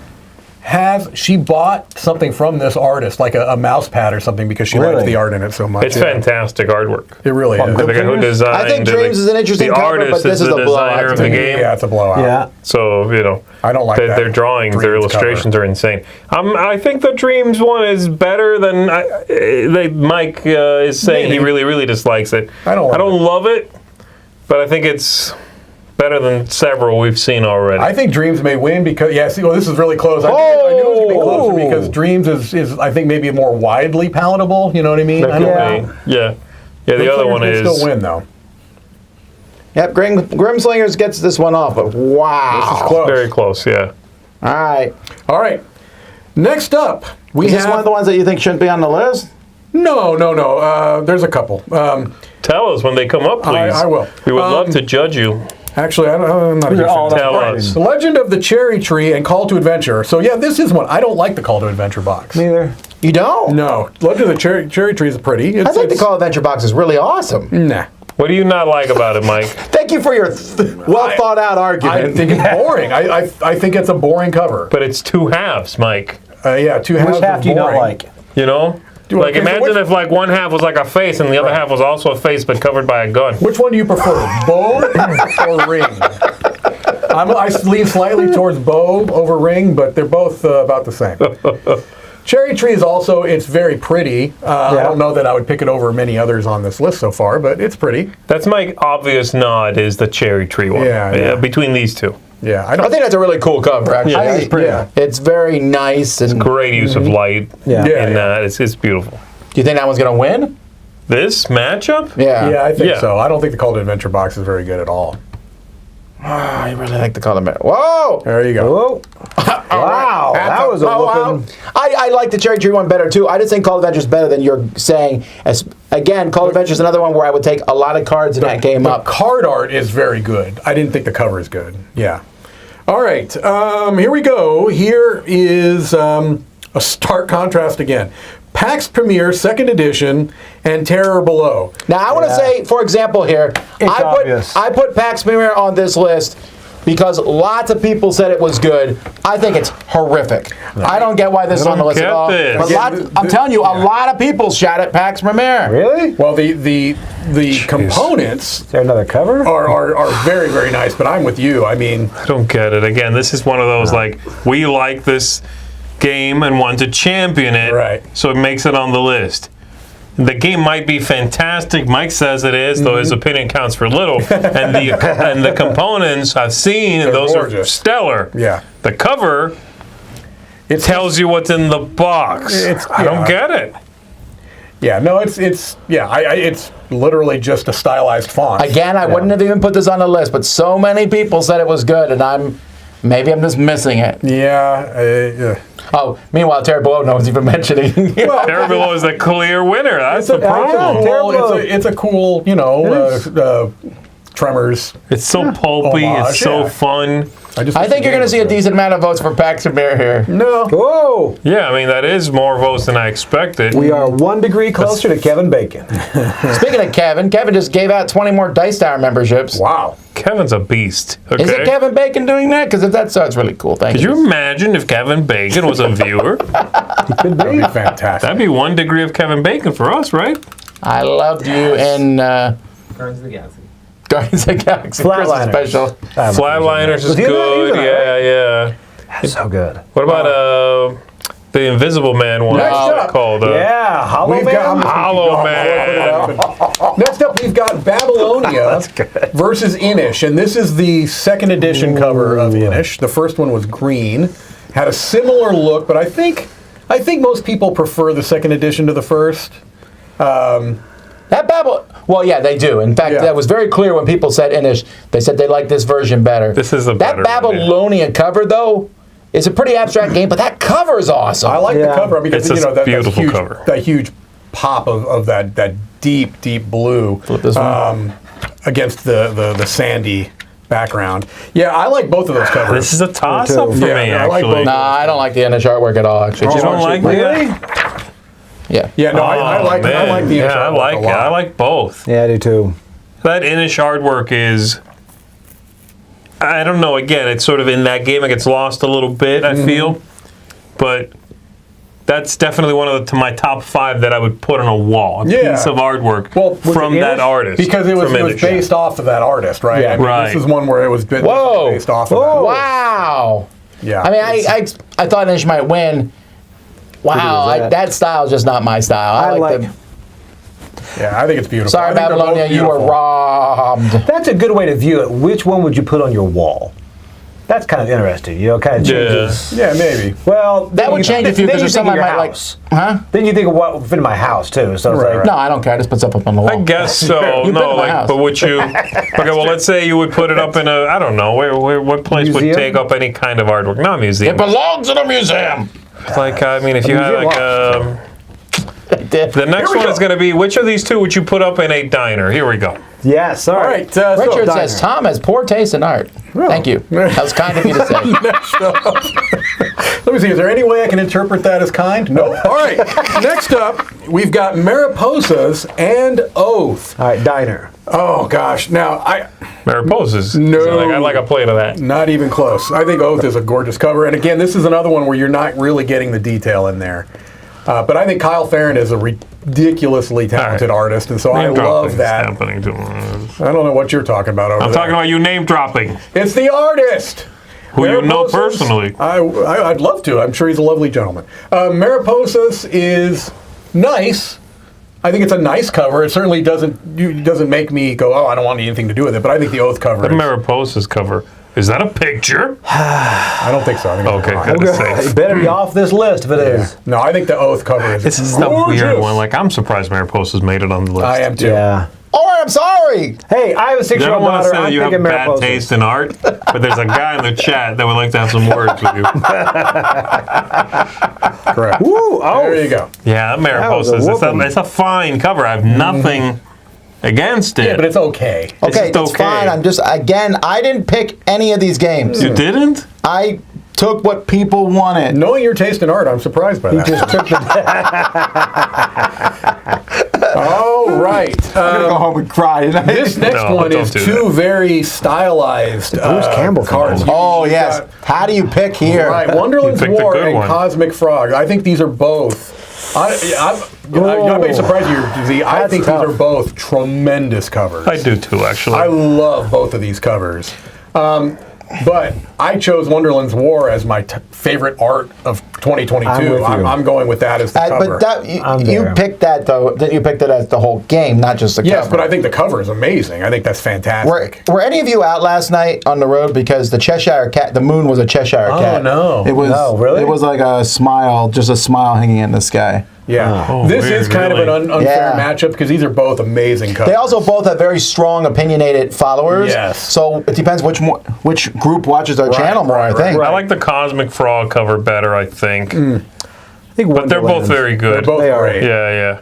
she bought something from this artist, like a mouse pad or something, because she likes Really? the art in it so much. It's fantastic artwork. It really is. The guy who designed I think Dreams is an interesting the cover, artist but this is is the a blowout designer of to the me. game. Yeah, it's a blowout. Yeah. So, I don't like that their drawings, their Dreams illustrations cover. are insane. I think the Dreams one is better than Mike is saying. Maybe. He really, really dislikes it. I don't love it, but I think it's better than several we've seen already. I think Dreams may win because this is really close. I knew it was going to be closer because Dreams is I think maybe more widely palatable. You know what I mean? That I don't could know. be. Yeah. Yeah, the other Grimslingers one can is. still win though. Yep, Grimslingers gets this one off, but wow. This is close. Very close, yeah. All right. All right. Next up, we Is have this one of the ones that you think shouldn't be on the list? No. There's a couple. Tell us when they come up, please. I will. We would love to judge you. Actually, I'm not a huge all fan. Tell Right. us. The Legend of the Cherry Tree and Call to Adventure. So yeah, this is one. I don't like the Call to Adventure box. Neither. You don't? No, Legend of the Cherry Tree is pretty. I think the Call Adventure box is really awesome. Nah. What do you not like about it, Mike? Thank you for your well thought out I argument. think it's boring. I think it's a boring cover. But it's two halves, Mike. Yeah, two halves. Which half of do you not boring. like? You know? Like, okay, so imagine which- if, like, one half was like a face and the other half was also a face but covered by a gun. Which one do you prefer, bow or ring? I lean slightly towards bow over ring, but they're both about the same. Cherry Tree is also, it's very pretty. I don't know that I would pick it over many others on this list so far, but it's pretty. That's my obvious nod, is the cherry tree one. Yeah. Between these two. Yeah, I think that's a really cool cover, actually. Yeah. I think it's pretty. Yeah. It's very nice. And do Great use of light. Yeah. Yeah. And it's beautiful. you think that one's going to win? This matchup? Yeah, I think Yeah. so. I don't think the Call to Adventure box is very good at all. I really like the color. Whoa! There you go. Whoa. Wow. That was a whooping. I like the Cherry Tree one better too. I just think Call of Adventure is better than you're saying. Again, Call of Adventure is another one where I would take a lot of cards in that game The up. card art is very good. I didn't think the cover is good. Yeah. All right. Here we go. Here is a stark contrast again. Pax Mirror 2nd Edition and Terror Below. Now I want to say, for example, here obvious. I put Pax Mirror on this list because lots of people said it was good. I think it's horrific. I don't get why this is on the list at get all. this. But Again, I'm telling you, a lot of people shot at Pax Mirror. Really? Well, the components Is there another cover? are very, very nice, but I'm with you. I mean, I don't get it. Again, this is one of those, like, we like this game and want to champion it. Right. So it makes it on the list. The game might be fantastic. Mike says it is, though his opinion counts for little. And the components I've seen, and those gorgeous. are stellar. Yeah. The cover tells you what's in the box. I don't get it. yeah, no, it's literally just a stylized font. Again, I wouldn't have even put this on the list, but so many people said it was good, and maybe I'm just missing it. Yeah. Oh, meanwhile, Terry Below no one's even mentioning. Terror Below is the clear winner. That's the problem. It's a cool, Tremors. It's so pulpy. Homage, It's so yeah. fun. I think you're going to see a decent amount of votes for Pax Mirror here. No. Whoa. Yeah, I mean, that is more votes than I expected. We are 1 degree closer to Kevin Bacon. Speaking of Kevin just gave out 20 more Dice Tower memberships. Wow. Kevin's a beast. Okay? Is it Kevin Bacon doing that? Because if that's so, it's really cool. Thank Could you imagine if Kevin Bacon was a viewer? That'd be fantastic. That'd be 1 degree of Kevin Bacon for us, right? I loved you in Guardians of the Galaxy. Guardians of the Galaxy Christmas Flatliners. special. Flatliners is Was he in that? He was good. in that, Yeah. That's so good. What about the Invisible Man one? Next What's it up. called? Yeah, Hollow We've Man. got Hollow Man. Next up, we've got Babylonia versus Inish, and this is the second edition cover of Inish. The first one was green, had a similar look, but I think most people prefer the second edition to the first. That well, yeah, they do. In fact, Yeah. that was very clear when people said Inish. They said they like this version better. This is a better That one, yeah. Babylonia cover, though, is a pretty abstract game, but that cover is awesome. I like the cover because It's a that beautiful huge, cover. that huge pop of that deep blue Flip this one. against the sandy background. Yeah, I like both of those covers. This is a toss-up for Yeah, me, I like actually. both. Nah, I don't like the Inish artwork at all, actually. You Just don't like artsy. that? Yeah. Yeah, no, I like man. the Yeah, Inish I artwork like a it. lot. I like both. Yeah, I do too. That Inish artwork is, I don't know, again, it's sort of in that game, it gets lost a little bit, I feel. But that's definitely one of my top 5 that I would put on a wall. A Yeah. piece of artwork Well, was from it that Inish? artist. Because it was From Inish, yeah. based off of that artist, right? Yeah. I mean, Right. This is one where it was Whoa. based off of Whoa. that. Wow. Yeah. I mean, I thought Inish might win. Wow, Look at that. that style is just not my style. I like the. Yeah, I think it's beautiful. Sorry, I think they're both Babylonia, you were beautiful. robbed. That's a good way to view it. Which one would you put on your wall? That's kind of interesting. You know, kind of changes. Yeah, maybe. Well, That would change if you then because there's think something of I your might like. house. Huh? Then you think of what would fit in my house too. So it's Right, like, right. No, I don't care. I just put stuff up on the wall. I guess so. You put it in No, my house. but would you? Okay, well, let's say you would put it up in a, I don't know, what place would Museum? take up any kind of artwork? Not a museum. It belongs in a museum. Like, I mean, if you had like the next Here we one go. is going to be, which of these two would you put up in a diner? Here we go. yes, all All right. right, so Richard diner. says Tom has poor taste in art. Thank you. That was kind of you to say. Let me see, is there any way I can interpret that as kind? No. All right, next up, we've got Mariposas and Oath. All right, diner. Oh, gosh. Now, Mariposas. No. I like a plate of that. not even close. I think Oath is a gorgeous cover. And again, this is another one where you're not really getting the detail in there. But I think Kyle Farron is a ridiculously talented All right. artist, and so I Name love dropping's that. happening to us. I don't know what you're talking about over there. I'm talking about you name dropping. It's the artist! Who you know Mariposas- personally. I'd love to. I'm sure he's a lovely gentleman. Mariposas is nice. I think it's a nice cover. It certainly doesn't make me go, oh, I don't want anything to do with it. But I think the Oath cover The is, Mariposa's cover. Is that a picture? I don't think so. I think it's Okay, wrong. good. It better be off this list if it is. No, I think the Oath cover is This is the gorgeous. weird one. Like, I'm surprised Mariposa's made it on the list. I am too. Yeah. Oh, I'm sorry. Hey, I have a I 6-year-old don't want to daughter. say that I'm you have thinking bad Mariposa. taste in art, but there's a guy in the chat that would like to have some words with you. Correct. Woo! Oh, There you go. Yeah, was a Mariposa's. whooping. It's a fine cover. I have nothing against it. Yeah, but it's okay. Okay, just that's okay. fine. I'm just, again, I didn't pick any of these games. You didn't? I took what people wanted. Knowing your taste in art, I'm surprised by that. just took the. All right. I'm going to go home and cry tonight. This next No, one don't is do two very stylized Bruce Campbell cards. cover. Oh, You've yes. got- How do you pick here? Right, Wonderland's You picked a War good and one. Cosmic Frog. I think these are both. I may surprise you, Z. I That's think tough. these are both tremendous covers. I do too, actually. I love both of these covers. But I chose Wonderland's War as my favorite art of 2022. I'm with you. I'm going with that as the cover. But that, I'm you there. picked that, though. Then you picked it as the whole game, not just the yes, cover. but I think the cover is amazing. I think that's fantastic. Were any of you out last night on the road because the Cheshire Cat, the moon was a Cheshire Cat? no. It was. No, really? It was like a smile, just a smile hanging in the sky. Yeah, Oh, this weird, is kind of really. an unfair Yeah. matchup because these are both amazing covers. They also both have very strong, opinionated followers. Yes. So it depends which group watches our channel more. I think. I like the Cosmic Frog cover better, I think. I think But they're both very They're good. both They are. great. Yeah.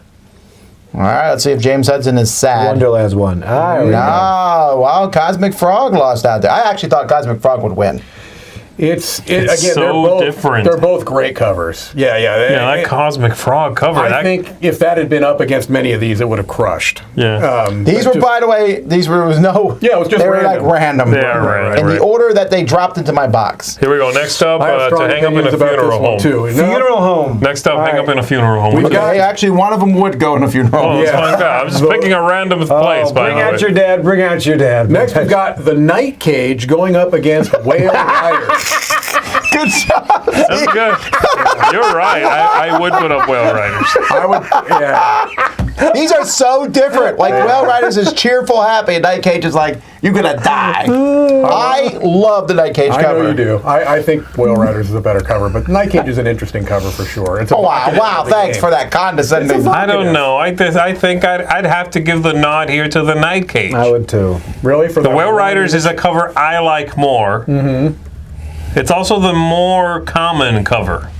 All right. Let's see if James Hudson is sad. Wonderland's one. No, well, Cosmic Frog lost out there. I actually thought Cosmic Frog would win. Again, so they're both different. They're both great covers. Yeah. That Cosmic Frog cover. I think if that had been up against many of these, it would have crushed. Yeah. These were, by the way, was no. Yeah, it was just they were random. like random. They are random, In the right. order that they dropped into my box. Here we go. Next up, I have to strong hang up in a opinions about funeral this one, home. too. Funeral home. Next up, hang right. up in a funeral home. Okay, actually, one of them would go in a funeral. Oh, that's Yeah. fine. I'm just picking a random place, by Bring the way. out your dad. Bring out your dad. Next, we've got the Night Cage going up against Whale Riders. Good job. That's good. You're right. I would put up Whale Riders. I would, yeah. These are so different. Like Whale Riders is cheerful, happy, and Night Cage is like, you're gonna die. I love the Night Cage I cover. know you do. I think Whale Riders is a better cover, but Night Cage is an interesting cover for sure. It's Oh wow! Thanks for that condescending. I don't know. I think I'd have to give the nod here to the Night Cage. I would too. Really? For The Whale Riders is a cover I like more. Mm-hmm. It's also the more common cover.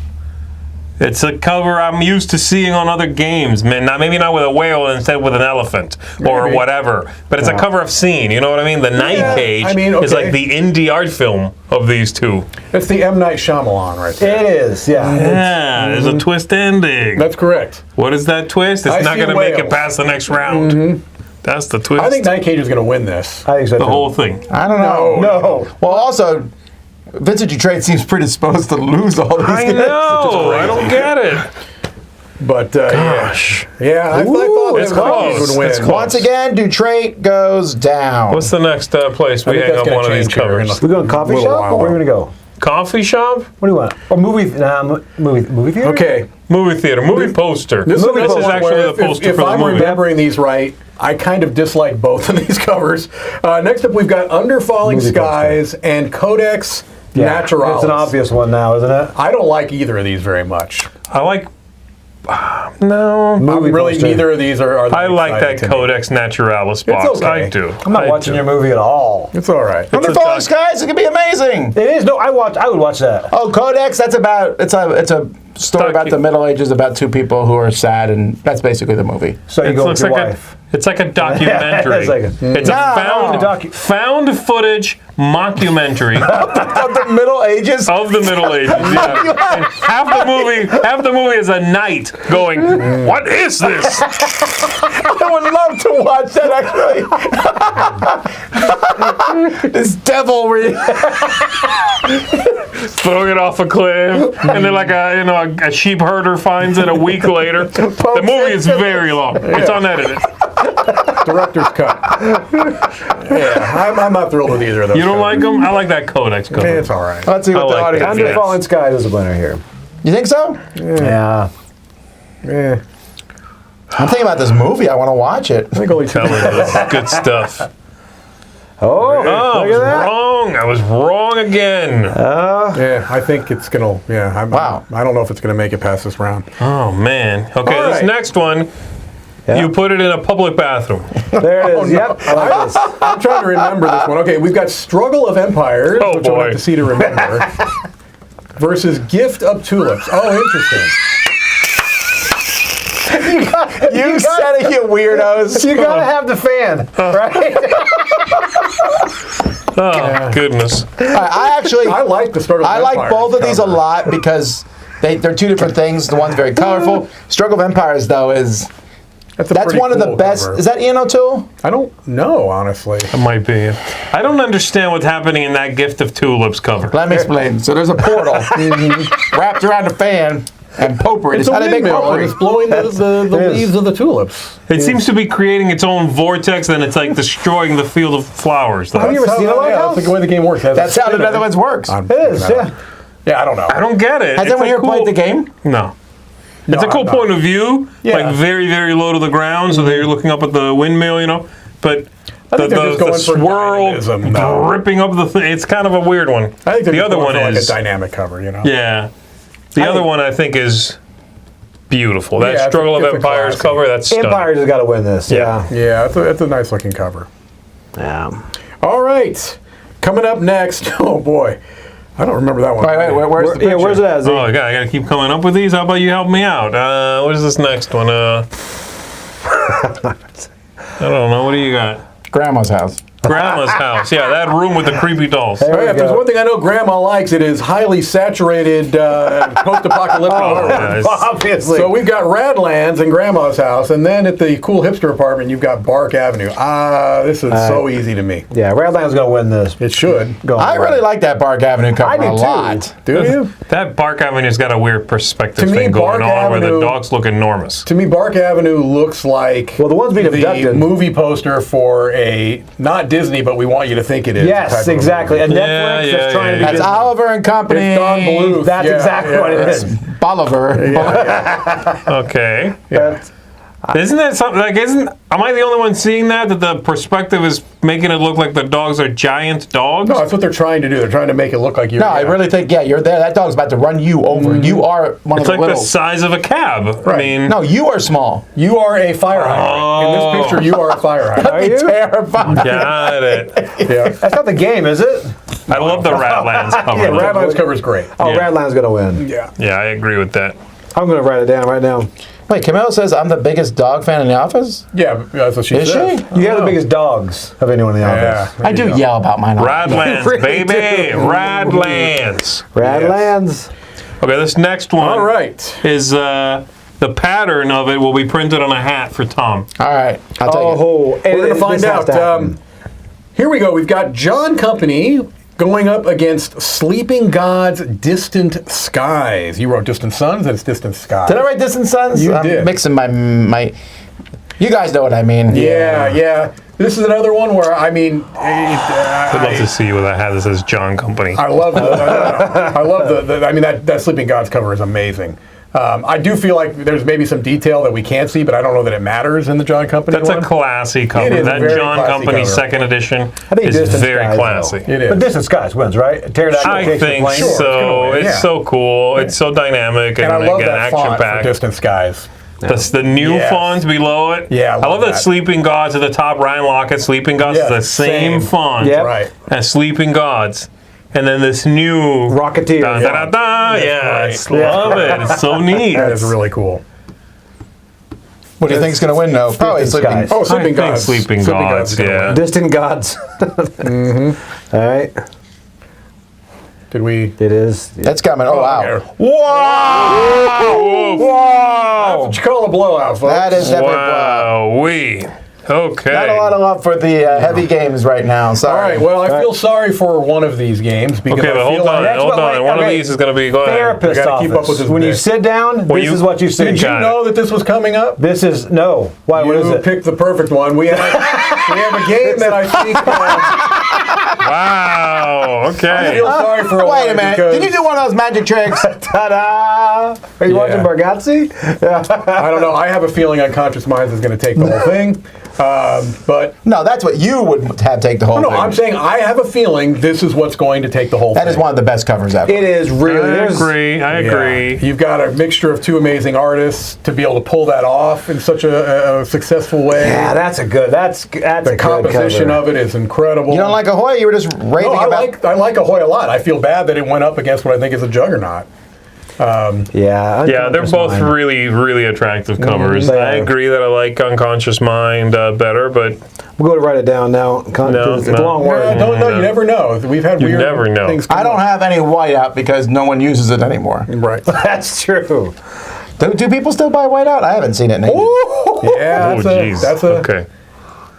It's a cover I'm used to seeing on other games, man. Maybe not with a whale, instead with an elephant or Maybe. whatever. But it's a cover I've seen. You know what I mean? The Night Cage is like the indie art film of these two. It's the M. Night Shyamalan right there. It is, yeah. Yeah, there's a twist ending. That's correct. What is that twist? It's I not see going to make it whales. past the next round. That's the twist. I think Night Cage is going to win this. I think so the too. whole thing. I don't know. No. Well, also, Vincent Dutrait seems predisposed to lose all these I games. know. I don't get it. But Gosh. yeah, I thought it's that Night Cage close. would win. It's close. Once again, Dutrait goes down. What's the next place I we think hang that's up gonna one of these change here in covers? a- We going coffee Little shop? while. Or where are we gonna go? Coffee shop? What do you want? Or movie theater? Okay. Movie theater. Movie poster. This This is is one actually where the poster if for the I'm movie. remembering these right, I kind of dislike both of these covers. Next up, we've got Under Falling Movie Skies and Codex Yeah. Naturalis. It's an obvious one now, isn't it? I don't like either of these very much. I like. No. Really, poster. neither of these are I like exciting that to me. Codex Naturalis box. okay. I do. I'm not I watching do. your movie at all. It's all right. Under a Falling doc- Skies, it could be amazing. It is. No, I would watch that. Oh, Codex, that's about, it's a story about the Middle Ages, about two people who are sad, and that's basically the movie. So you It go with looks your like wife. it's like a documentary. It's like a- It's No, found footage mockumentary Of the Middle Ages? of the Middle Ages. Yeah. And half the movie is a knight going, "What is this?" I would love to watch that, actually. This devilry. Throwing it off a cliff, and then like a sheep herder finds it a week later. The movie is very long. It's unedited. Director's cut. Yeah, I'm not thrilled with either of those. You don't covers. like them? I like that Codex cover. It's all right. Let's see what I the like audience that. Under Yes. Falling Skies is a winner here. You think so? Yeah. Yeah. I'm thinking about this movie. I want to watch it. I think only two. Tell me this is good stuff. Oh, Oh, I look was at that. wrong. I was wrong again. Yeah, I think it's gonna. Yeah, Wow. I don't know if it's gonna make it past this round. Oh man. Okay, All this right. next one, Yeah. you put it in a public bathroom. There it is. no. Yep. I like this. I'm trying to remember this one. Okay, we've got Struggle of Empires, Oh, which I'll boy. have to see to remember, versus Gift of Tulips. Oh, interesting. You said it, you weirdos. You gotta have the fan, right? Oh goodness. I actually, I like the Struggle of I Empires. like both of these a cover. lot because they're two different things. The one's very colorful. Struggle of Empires, though, That's that's one of the best. Cover. Is that Ian O'Toole? I don't know, honestly. It might be. I don't understand what's happening in that Gift of Tulips cover. Let me explain. So there's a portal wrapped around a fan and potpourri. It's It's a how they make windmill, and potpourri. it's blowing the It is. leaves of the tulips. It seems to be creating its own vortex, and it's like destroying the field of flowers. Have you Though. ever seen a lighthouse? That's the way the game works. It has a That's how the spinner. Netherlands works. I'm It is, freaking out. yeah. Yeah, I don't know. I don't get it. Has It's anyone a here cool- played the game? No. It's a cool I'm not. point of view, Yeah. like very, very low to the ground, so that you're looking up at the windmill, you know. But I think they're just going for swirl dynamism, though. ripping up the thing, it's kind of a weird one. I think they're the just other going one for like is a dynamic cover, you know? yeah. The other one I think is beautiful. That Yeah, Struggle of it's a Empires classic. cover, that's stunning. Empire just gotta win this. Yeah. Yeah. Yeah, it's a nice looking cover. Yeah. All right. Coming up next. Oh, boy. I don't remember that one. Wait, where's the Yeah, picture? where's it at? Z? Oh, I gotta keep coming up with these. How about you help me out? What is this next one? I don't know. What do you got? Grandma's house. Grandma's house. Yeah, that room with the creepy dolls. All right, if there's one thing I know Grandma likes, it is highly saturated post-apocalyptic horror. Yeah, Obviously. So we've got Radlands in Grandma's house, and then at the cool hipster apartment, you've got Bark Avenue. This is so easy to me. Yeah, Radland's going to win this. It should. Go on. I really like that Park Avenue cover I do a too. lot. Do you? That Bark Avenue's got a weird perspective To me, thing going Bark on where the Avenue- dogs look enormous. To me, Bark Avenue looks like Well, the ones being the abducted. movie poster for a, not Disney, but we want you to think it is. type Yes, of exactly. A movie. Netflix that's trying to be That's Disney. Oliver and Company. It's Don Bluth. That's Yeah, exactly yeah. what it It's is. Bolivar. Okay. That's- Isn't that something like am I the only one seeing that the perspective is making it look like the dogs are giant dogs? No, that's what they're trying to do. They're trying to make it look like you're. No, I really think, you're there. That dog's about to run you over. You are one It's of the like the little. size of a cab. I Right. mean, No, you are small. You are a fire hydrant. In this picture, you are a fire hydrant. Are you? Terrifying. got it. Yeah. That's not the game, is it? I love the Ratlands cover. Yeah, though. Radlands cover is great. Oh, Yeah. Radland's going to win. Yeah. Yeah, I agree with that. I'm going to write it down right now. Wait, Camille says I'm the biggest dog fan in the office? Yeah, that's what she Is says. she? You have the biggest dogs of anyone in the Yeah. office. I do yell about mine. Radlands, really baby! do. Radlands. Radlands. Okay, this next one All right. is the pattern of it will be printed on a hat for Tom. All right, I'll take it. Oh, We're going to find out. Here we go. We've got John Company going up against Sleeping Gods, Distant Skies. You wrote Distant Suns, and it's Distant Skies. Did I write Distant Sons? You I'm did. mixing my. You guys know what I mean. Yeah. This is another one where, I mean, I'd love to see you with a hat that says John Company. I love I love I mean, that Sleeping Gods cover is amazing. I do feel like there's maybe some detail that we can't see, but I don't know that it matters in the John Company That's one. a classy It cover. is a That very John classy Company cover. second edition I think is Distant very Skies, classy. though. It is. But Distant Skies wins, right? Pterodactyl I takes the think plane. Sure, it's so. gonna win, It's yeah. so cool. It's so dynamic and, And I love again, that action font for packed. Distant Skies. That's the new Yes. font below it. Yeah, I I love love that that. Sleeping Gods at the top. Ryan Lockett, Sleeping Gods Yeah, is the same same. font Yep. Right. as Sleeping Gods. And then this new Rocketeer. Da, da, da, da. That's Yeah, great. I love it. It's so neat. That is really cool. What do you think's going to win, though? Probably Distant Sleeping. Skies. Oh, Sleeping I think Gods. Sleeping Gods, is gonna yeah. win. Distant Gods. All right. Did we? It is. That's coming. Oh, there. wow. Whoa! Whoa! What you call a blowout, folks? That is definitely Wow, okay. not a lot of love for the heavy games right now. All Sorry. right. Well, I feel sorry for one of these games because Okay, I but feel hold on, like hold on. One of okay. these is going to be. Go ahead. Therapist We gotta office. keep up with this when you bit. sit down, Well, this you- is what you see. Did you Got it. know that this was coming up? This is no. Why? What is You it? picked the perfect one. We have a game that I think. Wow. I Okay. feel sorry for Wait a minute. Did you do one of those magic tricks? Ta-da! Are you watching Bargatze? I don't know. I have a feeling Unconscious Minds is going to take the whole thing. But No, that's what you would have take the whole no, thing. I'm saying I have a feeling this is what's going to take the whole thing. That is one of the best covers ever. It is really. I there's- agree. I Yeah. agree. You've got a mixture of two amazing artists to be able to pull that off in such a successful way. Yeah, that's a good. That's the a good composition cover. of it is incredible. You don't like Ahoy? You were just raving No, about. I like Ahoy a lot. I feel bad that it went up against what I think is a juggernaut. Yeah. Yeah, they're Unconscious both Mind. really, really attractive covers. they I are. agree that I like Unconscious Mind better, but We're going to write it down now. It's a no. long word. Don't know. You never know. We've had You weird never know. things. Come I don't up. have any whiteout because no one uses it anymore. Right. That's true. Do people still buy whiteout? I haven't seen it in ages. Yeah, oh, that's a. jeez. That's a. Okay.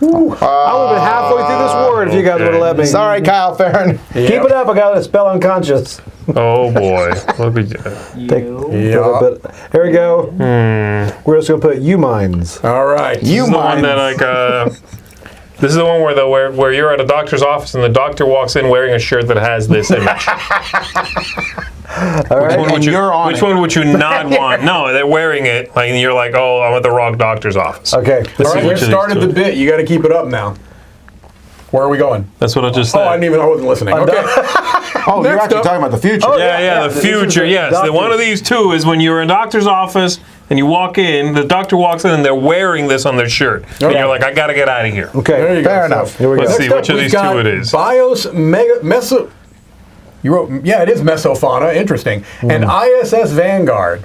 I would have been halfway through this word if you guys okay. would have let me. Sorry, Kyle Farron. Keep it up. I got to spell unconscious. Oh boy. What we do? Yeah. Here we go. We're just going to put you minds. All right. You This is the one mind. that this is the one where you're at a doctor's office and the doctor walks in wearing a shirt that has this image. All right. And you're on Which it. one would you not want? No, they're wearing it. Like, and you're like, oh, I'm at the wrong doctor's office. Okay. Let's All see right. which We of these started two. the bit. You got to keep it up now. Where are we going? That's what I just Oh, said. I wasn't listening. Okay. Oh, you're Next actually up. talking about the future. Oh, Yeah, the this is future, the yes. The one of doctors. these two is when you're in a doctor's office and you walk in, the doctor walks in and they're wearing this on their shirt. And Okay. you're like, I gotta get out of here. Okay. There you Fair go. enough. Here we go. Let's see Next which up, of we've these two got it is. BIOS Meso. You wrote, yeah, it is Mesofauna. Interesting. And ISS Vanguard.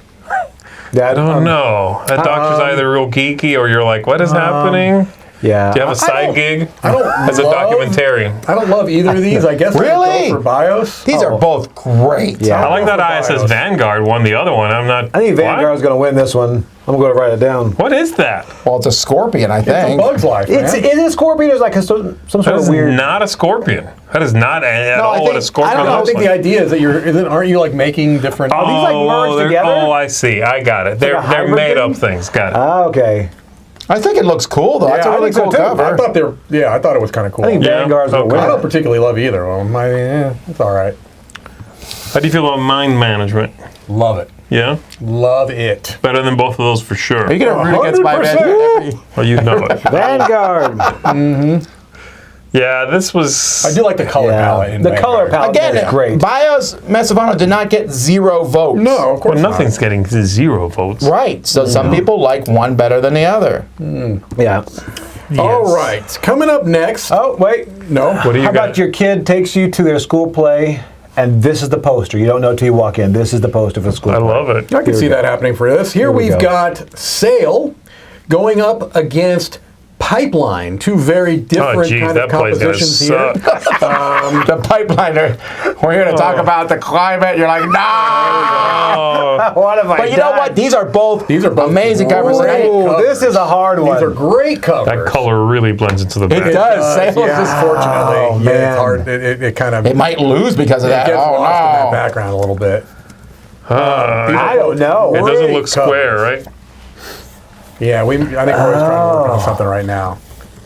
Yeah, I don't know. That doctor's either real geeky or you're like, what is happening? Yeah. Do you have a side gig? I don't As a love- documentarian. I don't love either of these. I guess I Really? would go for BIOS. These are both great. Yeah. I like that ISS BIOS. Vanguard won the other one. I'm not. I think Vanguard's going to win this one. I'm going to write it down. What is that? Well, it's a scorpion, I It's a think. Bug's Life, man. Is it Scorpion or is it like some sort That of is weird? not a scorpion. That is not at No, I all what think- a scorpion I don't know, I looks think like. the idea is that aren't you like making different? Are these like merged they're- together? Oh, I see. I got it. They're a hybrid made up thing? things. Got it. Ah, okay. I think it looks cool, though. That's a I really think so, cool too. cover. I thought it was kind of cool. I think Yeah, Vanguard's going to okay. I win. don't particularly love either of them. I mean, it's all right. How do you feel about mind management? Love it. Yeah, Love it. better than both of those for sure. Are you going to root against my 100%. man? Oh, you know it. Vanguard. Yeah, this was. I do like the color palette. In The color Vanguard. palette is Again, great. BIOS Masovano did not get 0 votes. No, of Well, course nothing's getting 0 votes. Right. So some people like one better than the other. Yeah. not. All right. Coming up next. Oh, wait. No. What do you How got? about your kid takes you to their school play, and this is the poster. You don't know till you walk in. This is the poster for the school I play. love it. I can we see go. that happening for this. Here we we've go. got Sail going up against Pipeline. Two very different geez, kind that of play's gonna compositions here. suck. The pipeliner. We're here to talk about the climate. You're like, no. What have I But you know what? These are both amazing covers. And I- great. This is a hard one. These are great covers. That color really blends into the It back. does. Sail is yeah, just unfortunately. Oh, yeah, man. it's hard. It kind of It might lose because of it that. gets Oh, lost in that no. background a little bit. I don't know. It doesn't Great look square, covers. right? Yeah, I think Roy's trying to work on something right now.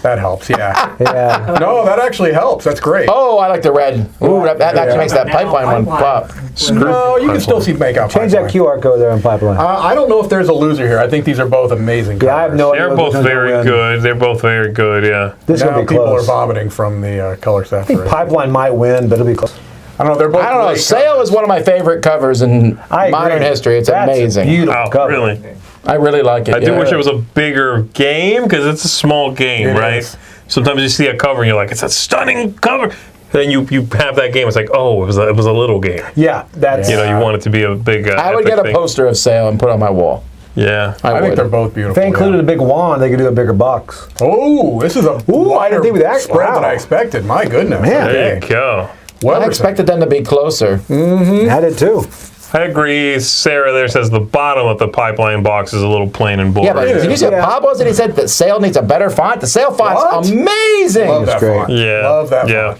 That helps, yeah. Yeah. No, that actually helps. That's great. Oh, I like the red. Ooh, that actually makes that pipeline one pop. No, you can still see make out. Change that Pipeline. QR code there on Pipeline. I don't know if there's a loser here. I think these are both amazing covers. Yeah, I have no idea. They're which both one's gonna very win. good. They're both very good, yeah. This is Now going to be people close. are vomiting from the color I think saturation. Pipeline might win, but it'll be close. I don't know. They're both. I don't know. great Sail covers. is one of my favorite covers in I agree. modern history. It's That's amazing. A beautiful Oh, cover. really? I really like it. I do yeah. wish it was a bigger game because it's a small game, It right? is. Sometimes you see a cover and you're like, it's a stunning cover. Then you have that game. It's like, oh, it was a little game. Yeah, that's. You know, you want it to be a big. I would epic get a thing. poster of Sail and put it on my wall. Yeah. I I think would. they're both beautiful. If they included a big wand, they could do a bigger box. Oh, this is a Ooh, I didn't think of that. spread Wow. than I expected. My goodness. Man. There Okay. you go. Well, I expected them to be closer. I did too. I agree. Sarah there says the bottom of the pipeline box is a little plain and boring. Yeah, but did you see what Yeah. Pablo said? He said that Sail needs a better font. The Sail font's What? amazing. Love that great. font. Yeah. Love that Yeah. font.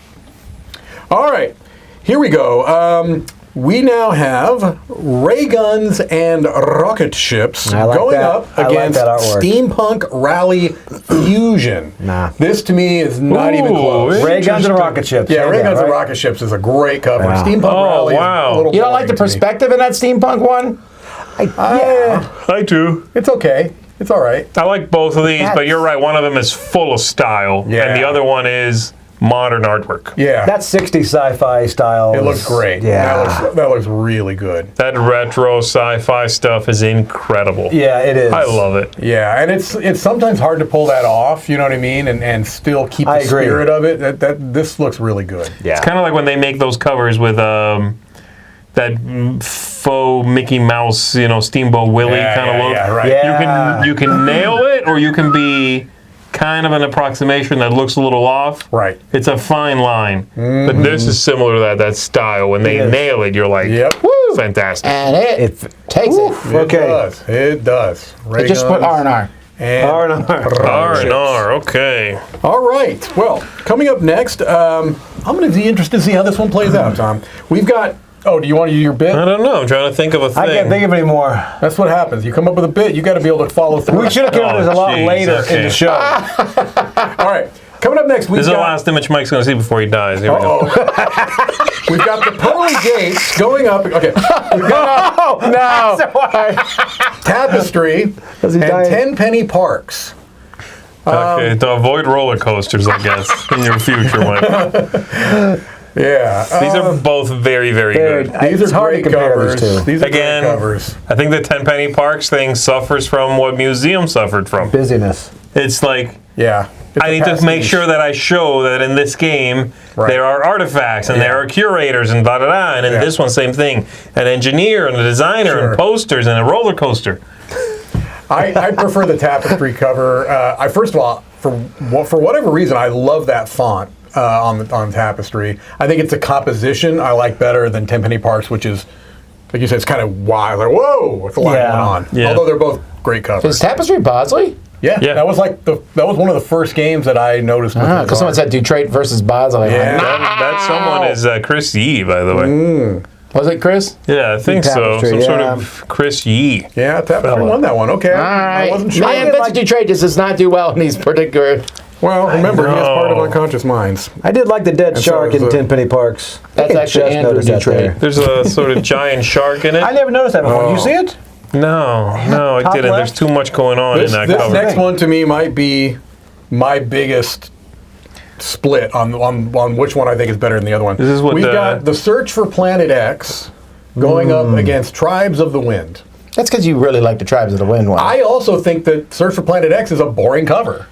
All right. Here we go. We now have Rayguns and rocket ships I like going that. up I like against that artwork. Steampunk Rally Fusion. Nah. This to me is not even Ooh, close. Ray guns and rocket ships. Yeah, Say Rayguns that, and right? rocket ships is a great cover. Yeah. Steampunk Oh, Rally wow. is a little You don't like the boring to me. perspective in that steampunk one? Yeah, I do. it's okay. It's all right. I like both of these, but you're right. One of them is full of style, Yeah. and the other one is modern artwork. Yeah, That 60s sci-fi style. it looks great. Yeah. that looks really good. That retro sci-fi stuff is incredible. Yeah, it is. I love it. Yeah, and it's sometimes hard to pull that off. You know what I mean, and still keep the I agree. spirit of it. That this looks really good. Yeah. It's kind of like when they make those covers with that faux Mickey Mouse, Steamboat Willie kind of look. Yeah, right. Yeah. You can nail it, or you can be kind of an approximation that looks a little off. Right. It's a fine line. But this is similar to that style. When they It is. nail it, you're like, Yep. woo, fantastic. And it It- takes it. Okay. It does. They just put Rayguns R&R. and R&R. R&R, okay. All right. Well, coming up next, I'm going to be interested to see how this one plays out, Tom. We've got. Oh, do you want to use your bit? I don't know. I'm trying to think of a thing. I can't think of any more. That's what happens. You come up with a bit, you got to be able to follow through. We should have given Oh, this a lot geez, later okay. in the show. All right. Coming up next, we've This is the got. last image Mike's going to see before he dies. Here we go. We've got the pearly gates going up. Okay. We've got No. Tapestry Does he and die? 10 penny parks. Okay, to avoid roller coasters, I guess, in your future, Mike. Yeah. These are both very, very good. These It's are hard to great compare covers. these two. These are Again, great covers. I think the 10 penny parks thing suffers from what museum suffered from. Busyness. It's like, Yeah. It's I a need to make pastiche. sure that I show that in this game Right. there are artifacts and there are curators and blah, blah, blah. And in Yeah. this one, same thing. An engineer and a designer Sure. and posters and a roller coaster. I prefer the Tapestry cover. First of all, for whatever reason, I love that font on Tapestry. I think it's a composition I like better than Tenpenny Parks, which is, like you said, it's kind of wild. Like, whoa, it's a lot going on. Yeah. Although they're both great covers. Is Tapestry Bosley? Yeah, that was one of the first games that I noticed. Because someone said Detroit versus Bosley. Yeah. That someone is Chris Yee, by the way. Was it Chris? Yeah, I think so. Tapestry, Some sort of Chris Yee. Yeah, Tapestry won that one. Okay, All right. I wasn't sure. Man, Vince Detroit just does not do well in these particular. Well, remember, he is part of know. Unconscious Minds. I did like the dead so shark is in the- Tenpenny Parks. That's I actually just Andrew noticed that Detroit. there. There's a sort of giant shark in it. I never noticed that before. You see it? No, I Top didn't. left? There's too much going on This in that this cover. next one to me might be my biggest split on which one I think is better than the other one. This is what We've the- got the Search for Planet X going up against Tribes of the Wind. That's because you really like the Tribes of the Wind one. I also think that Search for Planet X is a boring cover.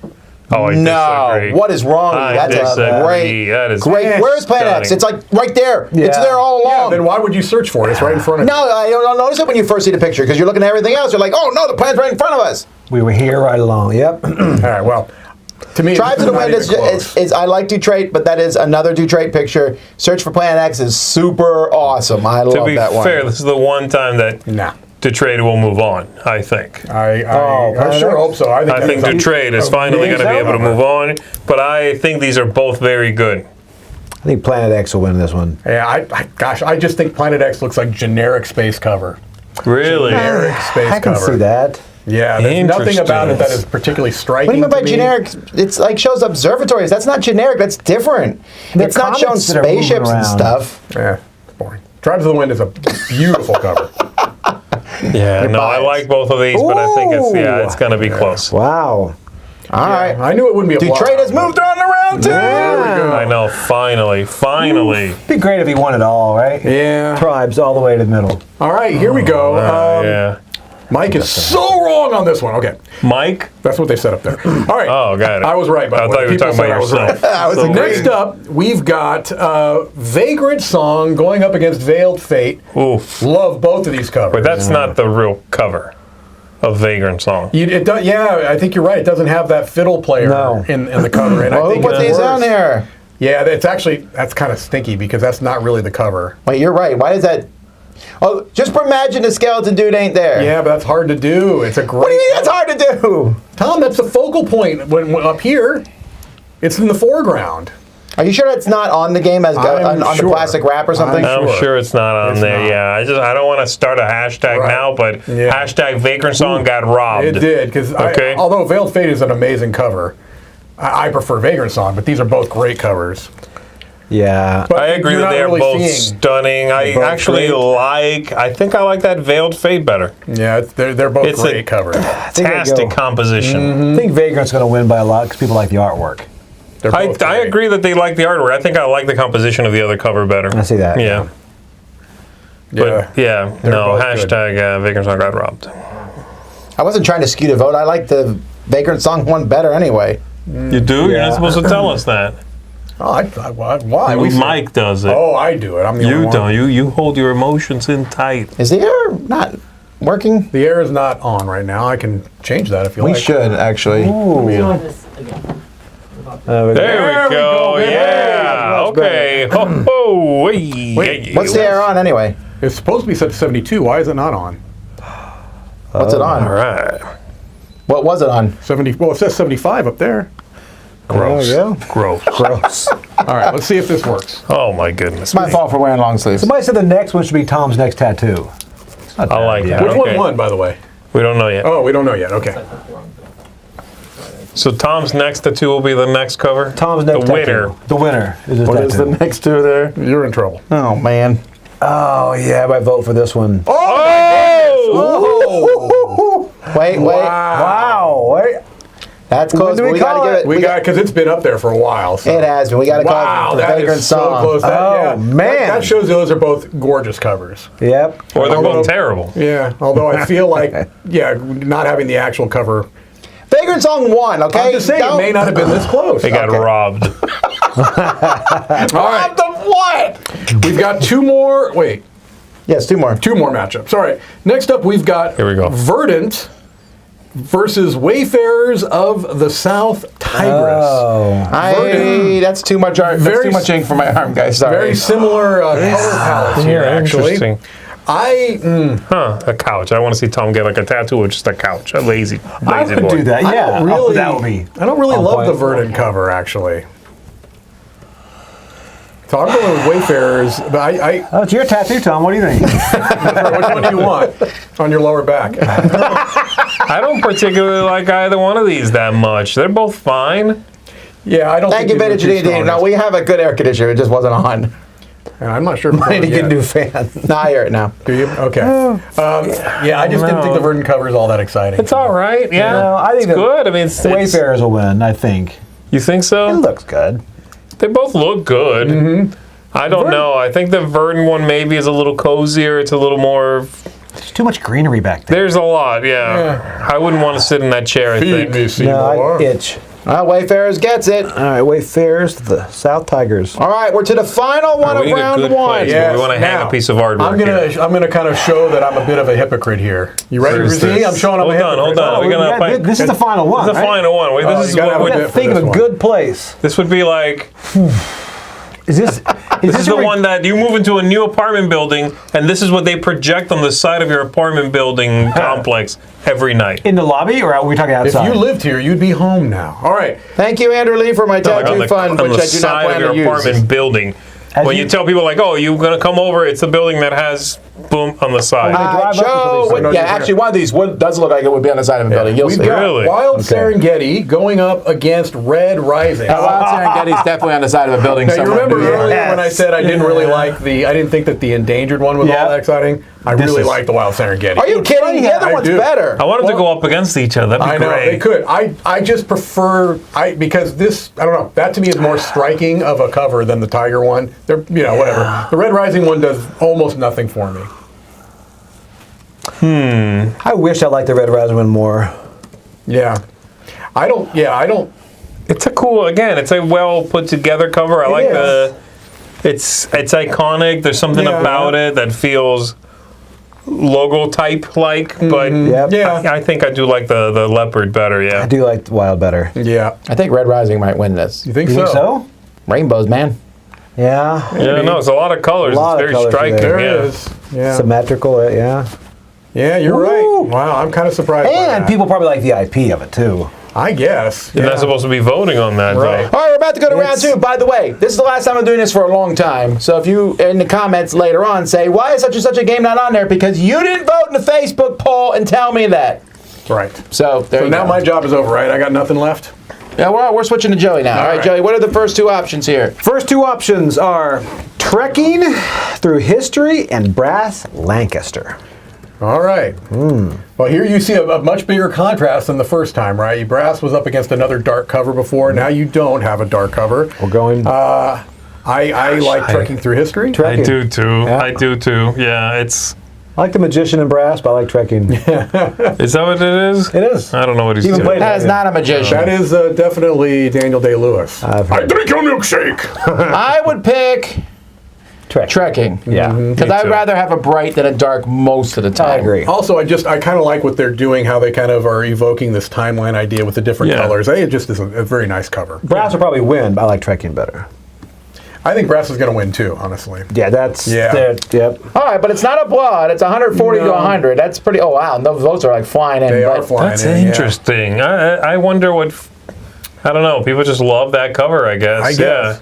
Oh, I no, disagree. what is wrong with I you? That's a disagree. great. That is Great. Where's Planet X? It's stunning. like right there. It's Yeah. there all along. Then why would you search for it? It's right in front of you. No, I don't notice it when you first see the picture because you're looking at everything else. You're like, oh no, the planet's right in front of us. We were here right along. Yep. All right, well, to me, Tribes this of the not Wind even close. is I like Detroit, but that is another Detroit picture. Search for Planet X is super awesome. I To love be that one. fair, this is the one time that Nah. Detroit will move on, I think. I Planet sure X? hope so. I think that's a- Detroit is a finally going to be amazing able to cover. move on, but I think these are both very good. I think Planet X will win this one. Yeah, I just think Planet X looks like generic space cover. Really? Generic space I can cover. see that. Yeah, there's nothing about it that is particularly striking. What do you mean by to me. generic? It's like shows observatories. That's not generic. That's different. They're It's not showing comets that are moving spaceships and around. stuff. Yeah, it's boring. Tribes of the Wind is a beautiful cover. Yeah, no, I biased. like both of these, but I think Ooh. it's going to be close. Wow. All right. I knew it wouldn't be a Detroit blowout, has but- moved on to round two. I know, finally. It'd be great if he won it all, right? Yeah. Tribes all the way to the middle. All right, here we go. Yeah. Mike is so wrong on this one. Okay, Mike? that's what they said up there. All right. Oh, got it. I was right, by I the thought way. you were People talking about said I was yourself. right. I was So agreeing. Next up, we've got Vagrant Song going up against Veiled Fate. Oof. Love both of these covers. But that's not the real cover of Vagrant Song. Yeah, I think you're right. It doesn't have that fiddle player No. in the cover. And Well, I who think put it's these worse. on here? Yeah, that's kind of stinky because that's not really the cover. Wait, you're right. Why is that? Oh, just imagine the skeleton dude ain't there. Yeah, but that's hard to do. It's a great. What do you mean that's hard to do? Tom, that's the focal point. When up here, it's in the foreground. Are you sure that's not on the game as I'm on the sure. plastic wrap or something? I'm I'm sure it's not on It's there. not. Yeah, I don't want to start a hashtag Right. now, but Yeah. hashtag Vagrant Song got robbed. It did because Okay. although Veiled Fate is an amazing cover, I prefer Vagrant Song. But these are both great covers. Yeah. But I agree you're that not they are really both seeing- stunning. I both actually great. I think I like that Veiled Fate better. Yeah, they're both It's a- great covers. Fantastic composition. I think Vagrant's going to win by a lot because people like the artwork. They're I both great. agree that they like the artwork. I think I like the composition of the other cover better. I see that. Yeah. Yeah. But yeah, They're no, both hashtag Vagrant Song got robbed. I wasn't trying to skew the vote. I like the Vagrant Song one better anyway. You do? You're Yeah. not supposed to tell us that. Oh, why? Mike does it. Oh, I do it. I'm the only You one. don't. You hold your emotions in tight. Is the air not working? The air is not on right now. I can change that if you We like. should actually. Doing this again. There we There we go. go, baby. Yeah. Much better. Okay. Ho ho. Wait. Wait, What's the air on anyway? It's supposed to be set to 72. Why is it not on? What's it on? All right. What was it on? 70. Well, it says 75 up there. Gross. There we go. Gross. Gross. All right, let's see if this works. Oh my goodness. It's my fault for wearing long sleeves. Somebody said the next one should be Tom's next tattoo. It's not I bad like idea. that. Which Okay. one won, by the way? We don't know yet. Oh, we don't know yet. Okay. So Tom's next tattoo will be the next cover. Tom's next The tattoo. winner. The winner is his What tattoo. is the next two there? You're in trouble. Oh man. Oh, yeah, I vote for this one. Oh! Wait. Wow. Wait. That's close. do but we we gotta call give it? it. We got because it's been up there for a while. So. It has been. We gotta Wow, call it the that Vagrant is so Song. close. That, Oh, yeah, man. That shows you those are both gorgeous covers. Yep. Or they're Although- both terrible. Yeah, although I feel like, not having the actual cover. Vagrant Song won. Okay. I'm just saying, it may not have been this close. They got Okay. robbed. All right, What? we've got two more. Wait, Yes, two more. two more matchups. All right, next up we've got Here we go. Verdant versus Wayfarers of the South Tigris. That's too much art. That's too much ink for my arm, guys. Sorry. Very similar color palettes here, actually. Interesting. A couch. I want to see Tom get like a tattoo of just a couch. A lazy I would boy. do that. I Yeah, don't really, that would be. I don't really on love point. the Verdant cover, actually. So I'm going with Wayfarers, but Oh, it's your tattoo, Tom. What do you think? which one do you want on your lower back? I don't particularly like either one of these that much. They're both fine. Yeah, I don't Thank you, think these are Vintage too D&D. No, strong. we have a good air conditioner. It just wasn't on. And I'm not sure. If I need to get a new yet. fan. No, I hear it now. Do you? Okay. Yeah, I just didn't think the Verdant cover is all that exciting. It's all right. Yeah, No, I think it's good. I mean, it's Wayfarers will win, I think. You think It so? looks good. They both look good. I don't know. I think the Verdant one maybe is a little cozier. It's a little more. There's too much greenery back there. There's a lot. Yeah. I wouldn't want to sit in that chair. I Feed think. me, No, Seymour. I itch. Wayfarers gets it. All right, Wayfarers to the South Tigers. All right, we're to the final one We of need a round good one. place. Yes, We want to hang now, a piece of artwork I'm here. gonna kind of show that I'm a bit of a hypocrite here. You ready? Where's See, this? I'm showing I'm Hold a on, hypocrite. hold on. We're gonna play. This is the final one. This is the right? final one. Wait, Oh, this is you gotta what have we, a dip. Think of this a one. good place. this would be like. Is this? This is the one that you move into a new apartment building, and this is what they project on the side of your apartment building complex every night. in the lobby, or are we talking If outside? you lived here, you'd be home now. All right. Thank you, Andrew Lee, for my Like tattoo fund, on which the I do not side plan of to your use. apartment building. As When you- you tell people like, "Oh, you're gonna come over," it's the building that has boom on the side. drive up Joe, to the would- side. yeah, actually, one of these does look like it would be on the side of a building. You'll We've see. got Really? Wild Serengeti going up against Red Rising. Wild Serengeti's definitely on the side of a building Now, you somewhere. remember in New York. earlier when I said I didn't really like I didn't think that the Endangered one was Yeah. all that exciting? I This really is- like the Wild Serengeti. Are you kidding? The other I one's do. better. I want them to go up against each other. That'd be I know great. they could. I just prefer because this I don't know that to me is more striking of a cover than the Tiger one. They're whatever. The Red Rising one does almost nothing for me. I wish I liked the Red Rising one more. Yeah, I don't. Yeah, I don't. It's a cool. Again, it's a well put together cover. I like is. the. It's iconic. There's something Yeah. about it that feels logo type like, but Yep. Yeah, I think I do like the leopard better. Yeah. I do like Wild better. yeah. I think Red Rising might win this. You think You so? think so? Rainbows, man. Yeah. Yeah, no, it's a lot of colors. A lot It's of very colors striking. There Yeah. is. Yeah. Symmetrical, yeah. Yeah, you're Woo. right. Wow, I'm kind of surprised. by And that. people probably like the IP of it too. I guess. You're yeah. not supposed to be voting on that, Right. though. All right, we're about to go to round It's- two. By the way, this is the last time I'm doing this for a long time. So if you, in the comments later on, say, why is such and such a game not on there? Because you didn't vote in the Facebook poll and tell me that. Right. So there So you now go. my job is over, right? I got nothing left. Yeah, we're switching to Joey now. All right, right. Joey, what are the first two options here? First two options are trekking through history and Brass Lancaster. All right. Well, here you see a much bigger contrast than the first time, right? Brass was up against another dark cover before. Now you don't have a dark cover. We're going I like trekking through history. I trekking. do too. Yeah. I do too. Yeah, it's. I like the Magician and Brass, but I like trekking. Is that what it is? It is. I don't know what he's Even doing. played That is not a magician. That is definitely Daniel Day-Lewis. I've heard. drink your milkshake. I would pick trekking. Yeah. Because Me I'd too. rather have a bright than a dark most of the time. I agree. Also, I kind of like what they're doing, how they kind of are evoking this timeline idea with the different Yeah. colors. It just is a very nice cover. Brass will probably win, but I like trekking better. I think Brass is going to win too, honestly. Yeah, that's Yeah. Yep. All right, but it's not a blowout. It's 140 to No. 100. That's pretty. Oh wow, those votes are like flying in. They are but- flying That's in, yeah. interesting. I wonder what. I don't know. People just love that cover, I guess. I guess.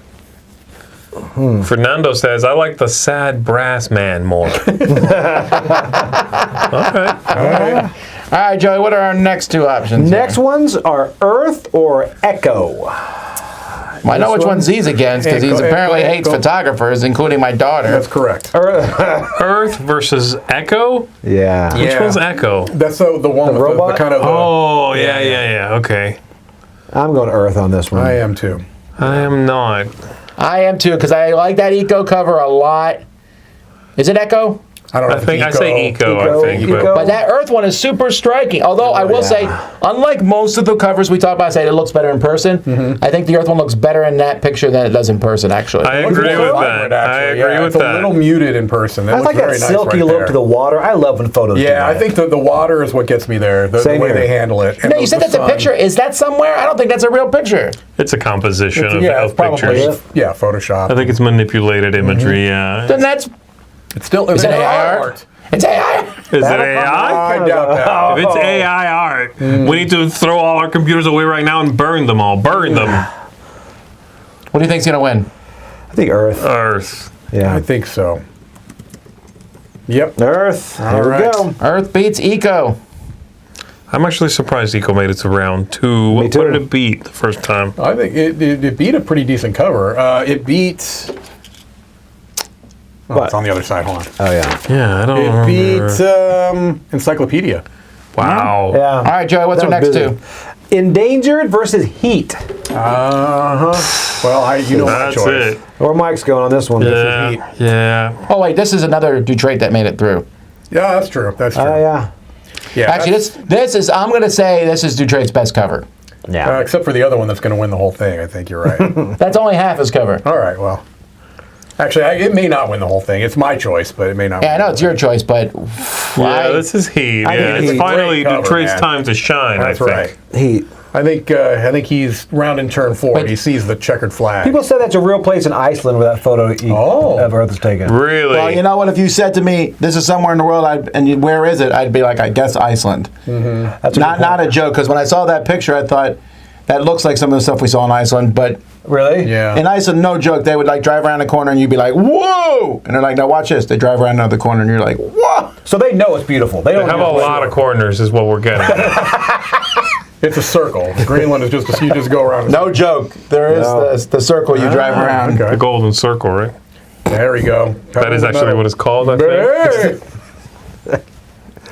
Yeah. Fernando says, I like the sad brass man more. All right, Joey, what are our next two options? Next ones are Earth or Echo. Well, I know which one Z's against because he Echo, apparently echo, hates echo. photographers, including my daughter. That's correct. Earth versus Echo? Yeah. Which Yeah. one's Echo? That's the one with robot? the kind of. Oh, yeah. Okay. I'm going Earth on this one. I am too. I am not. I am too because I like that Eco cover a lot. Is it Echo? I don't know. I think I say eco. I think, Eco. But that Earth one is super striking. Although I will say, unlike most of the covers we talk about, say it looks better in person. I think the Earth one looks better in that picture than it does in person, actually. I agree with that. I agree with It's that. a little muted in person. It I looks like that very nice silky right look there. to the water. I love when photos do Yeah, that. I think the water is what gets me there. The Same way here. they handle it. And No, you said that's a picture. Is that somewhere? I don't think that's a real picture. It's a composition of, Yeah, it's of probably pictures. yeah, Photoshop. I think it's manipulated imagery. Yeah. Then that's it's still is it AI art? It's AI. Is it AI? I doubt that. If it's AI art, we need to throw all our computers away right now and burn them all. Burn them. What do you think's gonna win? I think Earth. Earth. Yeah. I think so. Yep. Earth. Here All we right. go. Earth beats Eco. I'm actually surprised Eco made it to round 2. What too. did it beat the first time? I think it beat a pretty decent cover. It beat. Oh, What? it's on the other side. Hold on. Oh, yeah. Yeah, I don't It remember. beat Encyclopedia. Wow. Yeah. All right, Joey, what's our That next was two? busy. Endangered versus Heat. Well, you know my That's choice. it. Where Mike's going on this one. Yeah. Heat. Yeah. Oh wait, this is another Detroit that made it through. Yeah, that's true. That's true. Oh, yeah. Yeah, Actually, this is I'm gonna say this is Detroit's best cover. Yeah. except for the other one that's going to win the whole thing. I think you're right. That's only half his cover. All right. Well, actually, it may not win the whole thing. It's my choice, but it may not. Yeah, I win know the it's whole your choice, but Yeah, this is Heat. I Yeah, think it's Heat. finally Great cover, Detroit's man. time to shine, That's I think. right. Heat. I think he's round in turn 4. But- He sees the checkered flag. People said that's a real place in Iceland where that photo of Earth is taken. Really? well, you know what? If you said to me, "This is somewhere in the world," where is it? I'd be like, "I guess Iceland." That's a Not a joke, because when I saw that picture, I thought that looks like some of the stuff we saw in Iceland. But Really? yeah. in Iceland, no joke, they would like drive around the corner and you'd be like, "Whoa!" And they're like, "Now watch this." They drive around another corner and you're like, "Whoa!" So they know it's beautiful. They They don't have a lot of corners, is what we're getting. It's a circle. Greenland is just you just go around. No joke. There is the circle you drive around. Okay. The Golden Circle, right? There we go. That is actually what it's called, I think. Hey!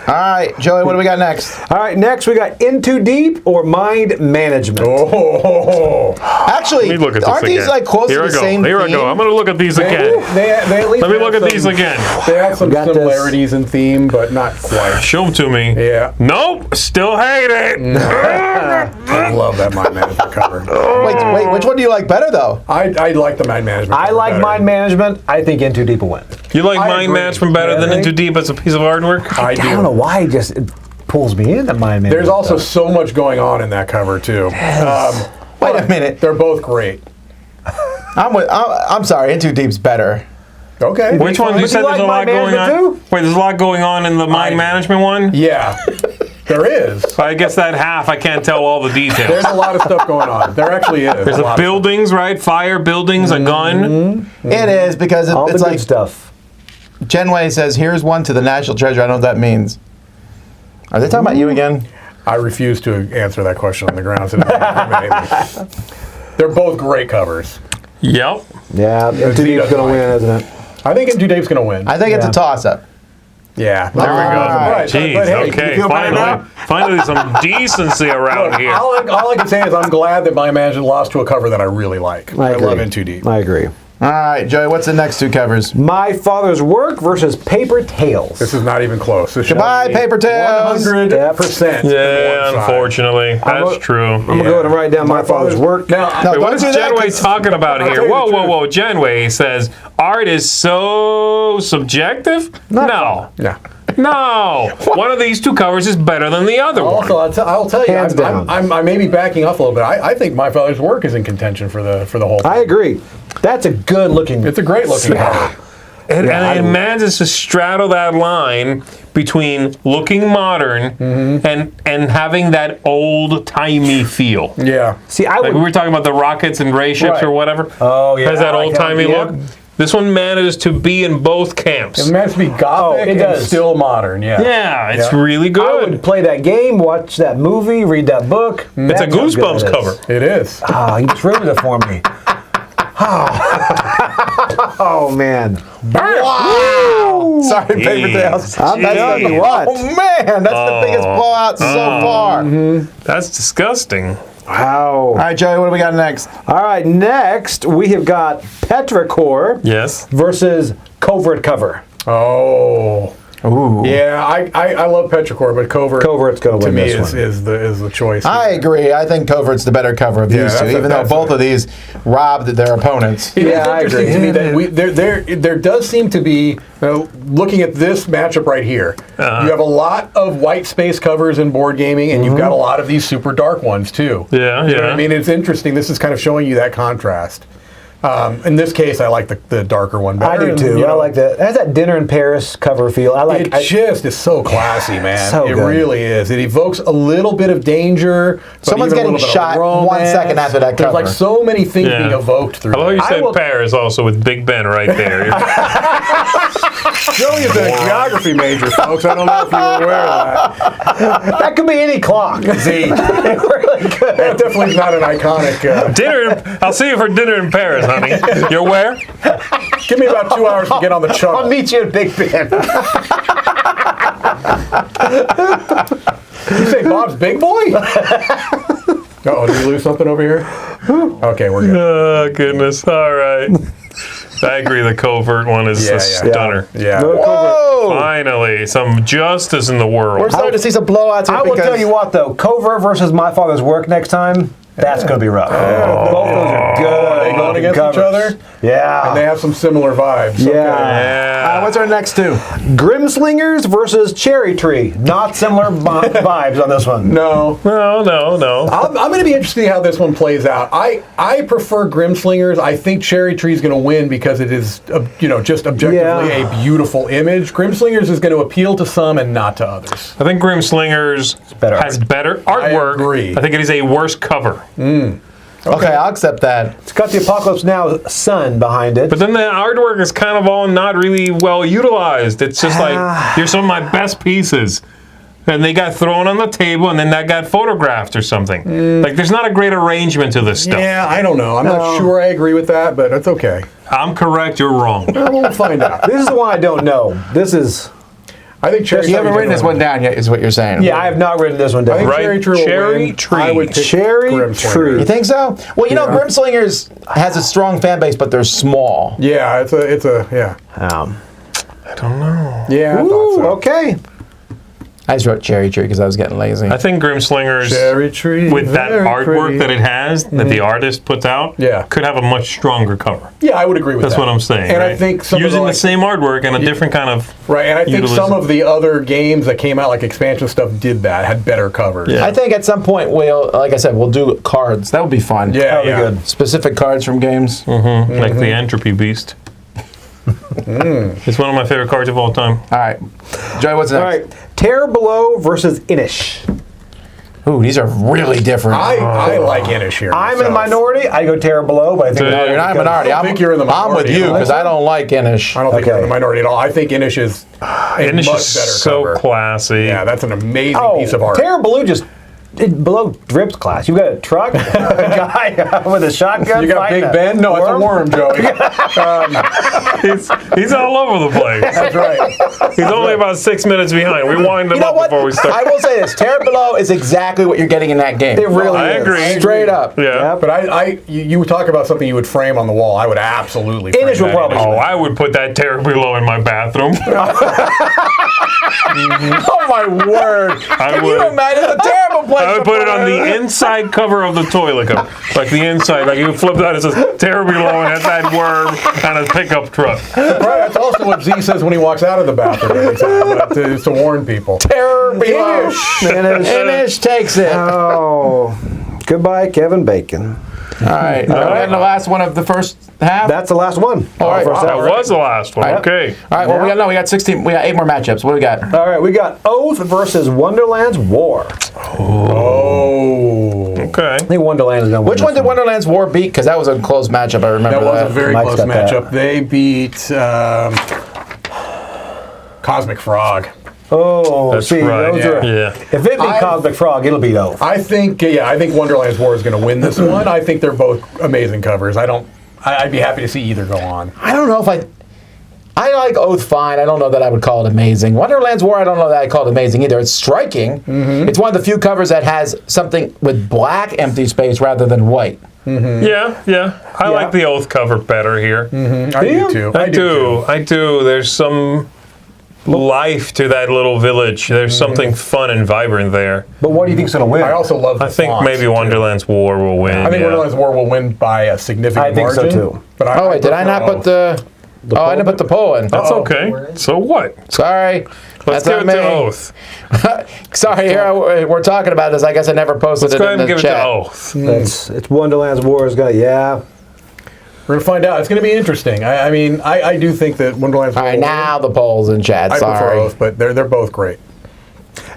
All right, Joey, what do we got next? All right, next we got Into Deep or Mind Management. Oh, Actually, Let me look at this aren't again. these like close Here to I the go. same Here I theme? go. I'm going to look at these again. they at least Let me have look at some- these again. They have some got this. similarities in theme, but not quite. Show them to me. Yeah. Nope. Still hate it. I love that mind management cover. Wait, which one do you like better though? I like the mind management. I cover like better. Mind Management. I think Into Deep will win. You like I Mind agree. Management better Yeah, than I think- Into Deep as a piece of artwork? I I don't know do. why it pulls me into Mind Management. There's also though. so much going on in that cover too. Wait a minute. They're both great. I'm sorry. Into Deep's better. Okay. Which one? But You you said like there's a lot Mind going on. Management too? Wait, there's a lot going on in the Mind Management one? Yeah, there is. I guess that half, I can't tell all the details. There's a lot of stuff going on. There actually is. There's a lot of buildings, right? Fire buildings, a gun. It is because all it's the good like stuff. Genway says, "Here's one to the national treasure." I don't know what that means. Are they talking about you again? I refuse to answer that question on the grounds. It doesn't incriminate me. They're both great covers. Yep. Yeah, Into he Deep's doesn't going to like win, isn't it? I think Into Dave's going to win. I think it's a Yeah. toss-up. Yeah. There we go. Alright. Jeez, But hey, okay, you feel better now? finally some decency around Look, here. all I can say is I'm glad that my management lost to a cover that I really like. I agree. love In Too Deep. I agree. All right, Joey, what's the next two covers? My Father's Work versus Paper Tales. This is not even close. This Goodbye, Paper Tales. 100%. Yeah, unfortunately. That's true. I'm going to go ahead and write down My Father's Work. Now, No, Wait, what don't is do that, Genway 'cause- talking about I'll here? tell you Whoa, the whoa, whoa. Genway says art is so subjective? No. yeah. No. One of these two covers is better than the other one. Also, I'll tell you, Hands down. I may be backing off a little bit. I think My Father's Work is in contention for the whole thing. I agree. That's a good looking. It's a great looking cover. And Yeah, it manages to straddle that line between looking modern and having that old-timey feel. Yeah. See, I Like we would. were talking about the rockets and ray ships Right. or whatever. Oh, yeah. Has that I like old-timey how- look. This one manages to be in both camps. It meant to be gothic it and does. still modern. Yeah. Yeah, it's Yeah. really I good. would play that game, watch that movie, read that book. It's a That's how good Goosebumps it is. cover. It is. Oh, you just ruined it for me. Oh, man. Wow! Sorry, Paper Tales. I'm telling you what. Oh man, that's the biggest blowout so far. That's disgusting. Wow. All right, Joey, what do we got next? All right, next we have got Petrichor Yes. versus Covert Cover. Oh. Ooh. Yeah, I love Petrichor, but Covert. Covert's going to to win me this is the choice. I agree. I think Covert's the better cover of these two, that's even though that's both of these robbed their opponents. It is Yeah, I interesting agree. to me that there does seem to be, looking at this matchup right here, you have a lot of white space covers in board gaming, and you've got a lot of these super dark ones too. Yeah, You know what yeah. I mean, it's interesting. This is kind of showing you that contrast. In this case, I like the darker one better. I do and, too. you I know, like that. It has that dinner in Paris cover feel. I like. It just is so classy, man. so it good. really is. It evokes a little bit of danger. but Someone's even a getting little bit of shot 1 romance. second after that There's cover. like so many things Yeah. being evoked through I love you that. said will- Paris also with Big Ben right there. Joey is a geography major, folks. I don't know if you were aware of that. That could be any clock. Z. Really good. That definitely is not an iconic. Dinner. I'll see you for dinner in Paris, honey. You're where? Give me about 2 hours to get on the I'll shuttle. meet you at Big Ben. You say Bob's Big Boy? Uh-oh, did we lose something over here? Okay, we're good. Oh, goodness. All right. I agree the Covert one is Yeah, a yeah. stunner. Yeah. No Covert. Whoa! Finally, some justice in the We're world. starting to see some blowouts here I will because tell you what, though. Covert versus My Father's Work next time, that's going to be rough. Both those are good. Are they going looking against each covers. other? Yeah. And they have some similar vibes. Yeah. Okay. Yeah. what's our next two? Grimslingers versus Cherry Tree. Not similar vibes on this one. No. No. I'm going to be interested in how this one plays out. I prefer Grimslingers. I think Cherry Tree is going to win because it is, just objectively Yeah. a beautiful image. Grimslingers is going to appeal to some and not to others. I think Grimslingers better has art. better artwork. agree. I think it is a worse cover. Okay, I'll accept that. It's got the Apocalypse Now sun behind it. But then the artwork is kind of all not really well utilized. It's just like, here's some of my best pieces. And they got thrown on the table and then that got photographed or something. Like, there's not a great arrangement to this stuff. Yeah, I don't know. I'm not sure I agree with that, but it's okay. I'm correct, you're wrong. We'll find out. This is the one I don't know. This is... I think Cherry Tree. You haven't written this one down yet, is what you're saying. Yeah, I have not written this one I down. think Right. Cherry Tree will Cherry win. Tree. I would pick Cherry Grimslingers. Tree. You think so? Well, Grimslingers has a strong fan base, but they're small. Yeah, it's a yeah. I don't know. Yeah, I thought Ooh, so. okay. I just wrote Cherry Tree because I was getting lazy. I think Grimslingers, Cherry Tree. with that very artwork pretty. that it has, that the artist puts out, Yeah. could have a much stronger cover. Yeah, I would agree with That's that. what I'm saying. And right? I think some using of the same artwork and a different kind of right, and I think utilization. some of the other games that came out, like expansion stuff, did that, had better covers. Yeah. I think at some point like I said, we'll do cards. That would be fun. Yeah, That'll be yeah. good. Specific cards from games. like the Entropy Beast. It's one of my favorite cards of all time. All right. Joey, what's next? All right. Terror Below versus Inish. Ooh, these are really different. I like Inish here. I'm in the myself. minority. I go Terror Below, but I think... No, You're not in the minority. I don't think you're in the I'm with minority you at all. because I don't like Inish. I don't think you're in Okay. the minority at all. I think Inish is a Inish much is better so cover. classy. Yeah, that's an amazing Oh, piece of art. Terror Below just... below Drip's class. You've got a truck, a guy with a shotgun. You got fighting Big Ben? No, it's a worm, Joey. He's all over the place. That's right. He's only about 6 minutes behind. We wind him You know up what? before we start. I will say this: Terror Below is exactly what you're getting in that game. It really I is. agree. Straight up. Yeah. Yep. But you talk about something you would frame on the wall. I would absolutely frame Inish will that probably- Oh, I would put that Terror Below in my bathroom. Oh my word! I Can would. you imagine the terrible place? I would to put it on the inside cover of the toilet cup. Like the inside. Like you flip that, it says Terror Below and has that worm and a pickup truck. Right, that's also what Z says when he walks out of the bathroom every time, but to warn people. Terror Below. Inish. Inish takes it. Oh, goodbye, Kevin Bacon. All right. And the last one of the first half. That's the last one. All right. First That half. was the last one. Okay. All right. Well, we got 16. We got 8 more matchups. What do we got? All right, we got Oath versus Wonderland's War. Oh. Okay. I think Wonderland is going to win. Which one did Wonderland's War beat? Because that was a close matchup. I remember That was a very Mike's close got that. matchup. They beat Cosmic Frog. Oh, That's see, right. those yeah. are. Yeah. If it beat Cosmic Frog, it'll beat Oath. I think Wonderland's War is going to win this one. I think they're both amazing covers. I'd be happy to see either go on. I don't know if I like Oath fine. I don't know that I would call it amazing. Wonderland's War, I don't know that I call it amazing either. It's striking. It's one of the few covers that has something with black empty space rather than white. Yeah. I like the Oath cover better here. I do too. I do. There's some life to that little village. There's something fun and vibrant there. But what do you think's going to win? I also love the I think fonts, maybe too. Wonderland's War will win. I think yeah. Wonderland's War will win by a significant I think so, margin. too. But Oh, wait, did I not put the... Oh, I didn't put the poll in. That's okay. So what? Sorry. Let's That's give not it to me. Oath. Sorry, we're talking about this. I guess I never posted Let's it go in ahead and the give it to chat. Oath. It's Wonderland's War is going to, We're going to find out. It's going to be interesting. I mean, I do think that Wonderland's All War right, will now the polls in chat. win. I prefer Sorry. Oath, but they're both great.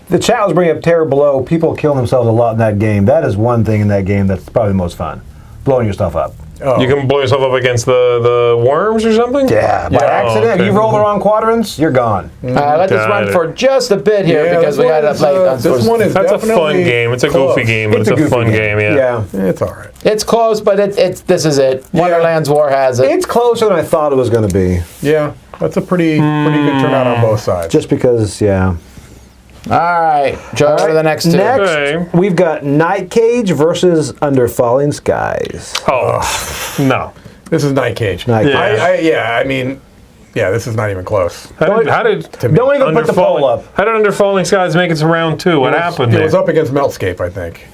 The chat was bringing up Terror Below. People kill themselves a lot in that game. That is one thing in that game that's probably the most fun. Blowing yourself up. Oh. You can blow yourself up against the worms or something? Yeah, by Yeah. accident. okay. You roll the wrong quadrants, you're gone. Let this Got run it. for just a bit here Yeah, because this we one got is, to play. this one is That's a fun definitely game. It's a close. goofy game, but It's it's a a goofy fun game, yeah. It's all right. It's close, but it's this is it. Wonderland's War has it. It's closer than I thought it was going to be. Yeah, that's a pretty good turnout on both sides. Just because, yeah. All right, Joe, to the next two. Next, Okay. we've got Night Cage versus Under Falling Skies. Oh, no. This is Night Cage. Night Cage. I mean, this is not even close. How did Don't even put the poll Falling- up. How did Under Falling Skies make it to round two? What happened It there? was up against Meltscape, I think.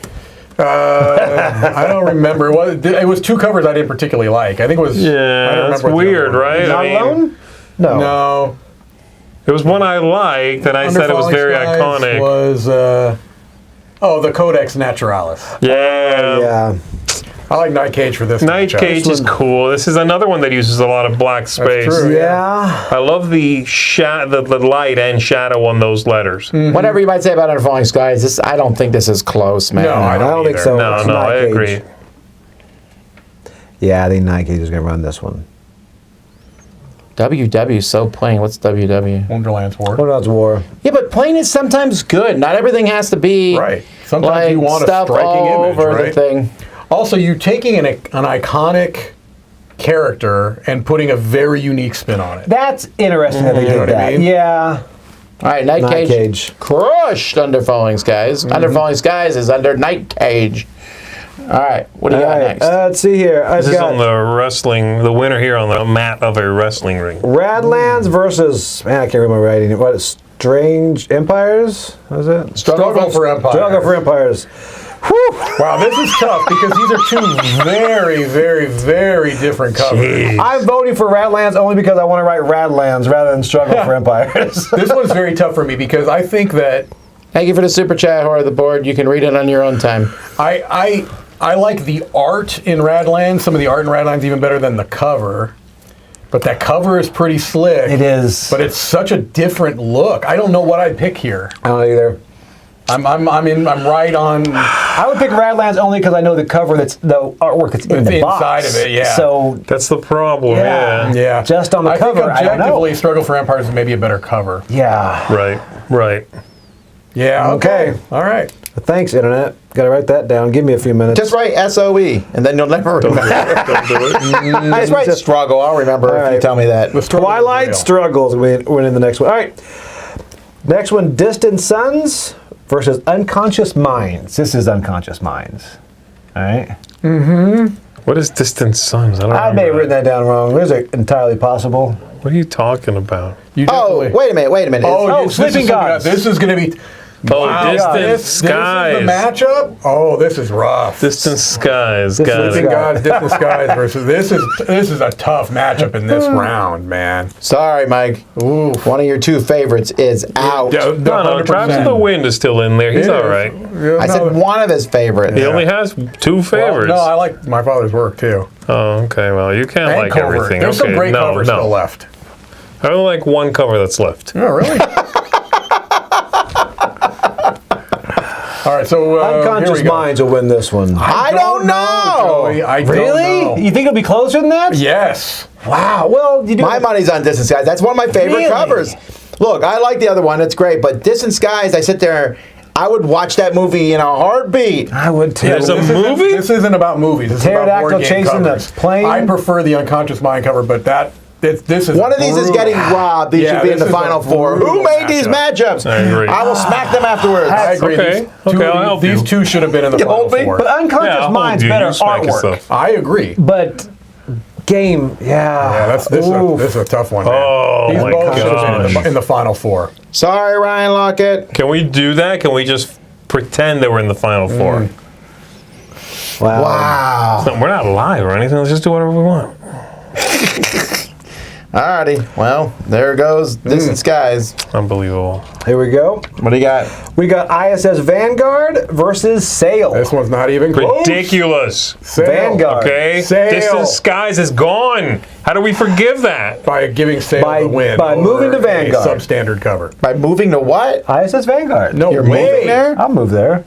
I don't remember. It was two covers I didn't particularly like. I think it was. I don't Yeah, that's remember what the weird, other one was. right? Not I mean, alone? No. No. It was one I liked, and I Under said it was Falling very Skies iconic. Was the Codex Naturalis. Yeah. Yeah. I like Night Cage for this. Night matchup. Cage is cool. This is another one that uses a lot of black space. true. Yeah. I love the light and shadow on those letters. Whatever you might say about Under Falling Skies, I don't think this is close, man. No, I I don't think either. so. No, It's no, Night I Cage. agree. Yeah, I think Night Cage is going to run this one. WW is so plain. What's WW? Wonderland's War. Wonderland's War. Yeah, but plain is sometimes good. Not everything has to be Right. Sometimes like you want a stuff striking all image, over the right? thing. Also, you taking an iconic character and putting a very unique spin on it. That's interesting that they You know did what I that. mean? Yeah. All right, Night Night Cage, Cage. crushed Under Falling Skies. Under Falling Skies is under Night Cage. All right, what do you All got right. next? Let's see here. I've This is on got the wrestling, the winner here on the mat of a wrestling ring. Radlands versus, man, I can't remember writing. What is Strange Empires? What is it? Struggle for Empire. Struggle for Empires. Whew. Wow, this is tough because these are two very, very, very different covers. Jeez. I'm voting for Radlands only because I want to write Radlands rather than Struggle for Empires. This one's very tough for me because I think that Thank you for the super chat, or the board. You can read it on your own time. I like the art in Radlands. Some of the art in Radlands even better than the cover. But that cover is pretty slick. It is. But it's such a different look. I don't know what I'd pick here. I don't either. I'm right on I would pick Radlands only because I know the cover that's the artwork that's in the inside box. of it, yeah. So That's the problem, Yeah. yeah. yeah. Just on the cover, think I don't know. objectively, Struggle for Empires is maybe a better cover. yeah. Right. Yeah. Okay. All right. Thanks, Internet. Got to write that down. Give me a few minutes. Just write SOE, and then you'll never remember. Don't do it. Just write struggle. I'll remember All if you right. tell me that. The struggle is Twilight real. Struggles. We're in the next one. All right. Next one, Distant Suns versus Unconscious Minds. This is Unconscious Minds. All right. What is Distant Suns? I don't I may have remember. written that down wrong. There's entirely possible. What are you talking about? You Oh, definitely- wait a minute. Oh, Sleeping Gods. This is going to be. Oh, Distant This Skies. is the matchup. Oh, this is rough. Distant Skies. This Got is Sleeping it. Gods, Distant Skies versus this is a tough matchup in this round, man. Sorry, Mike. Ooh. One of your two favorites is out. No, Travis of the Wind is still in there. He's all right. I said one of his favorites. He only has two favorites. No, I like my father's work too. Oh, okay. Well, you can't And like cover. everything. There's okay, some great no, covers still no. left. I only like one cover that's left. Oh, really? All right, so here Unconscious we go. Minds will win this one. I don't know. Joey, I Really? don't know. You think it'll be closer than that? Yes. Wow. Well, you do. My money's on Distant Skies. That's one of my favorite Really? covers. Look, I like the other one. It's great. But Distant Skies, I sit there, I would watch that movie in a heartbeat. I would too. There's a This isn't- movie? This isn't about movies. This is about Pterodactyl board game chasing the covers. plane? I prefer the Unconscious Mind cover, but this is One of these is brutal. getting robbed. These Yeah, should be in this the is a Final Four. Who brutal made these matchup. matchups? I agree. I will smack them afterwards. I agree. Okay. These two, Okay, I'll help these you. two should have been in the You Final won't be? Four. But Unconscious Yeah, I'll hold Minds you. better You smack artwork. yourself. I agree. But Game, Yeah, this is a tough one, man. Oh, These my both should have been gosh. in the final four. Sorry, Ryan Lockett. Can we do that? Can we just pretend that we're in the final four? wow. Wow. No, we're not live or anything. Let's just do whatever we want. Alrighty. Well, there goes Distant Skies. Unbelievable. Here we go. What do you got? We got ISS Vanguard versus Sail. This one's not even close. Ridiculous. Sail. Vanguard. Okay? Sail. Distant Skies is gone. How do we forgive that? By giving Sail By- the win. by moving to over a Vanguard. substandard cover. By moving to what? ISS Vanguard. No You're way. moving there? I'll move there.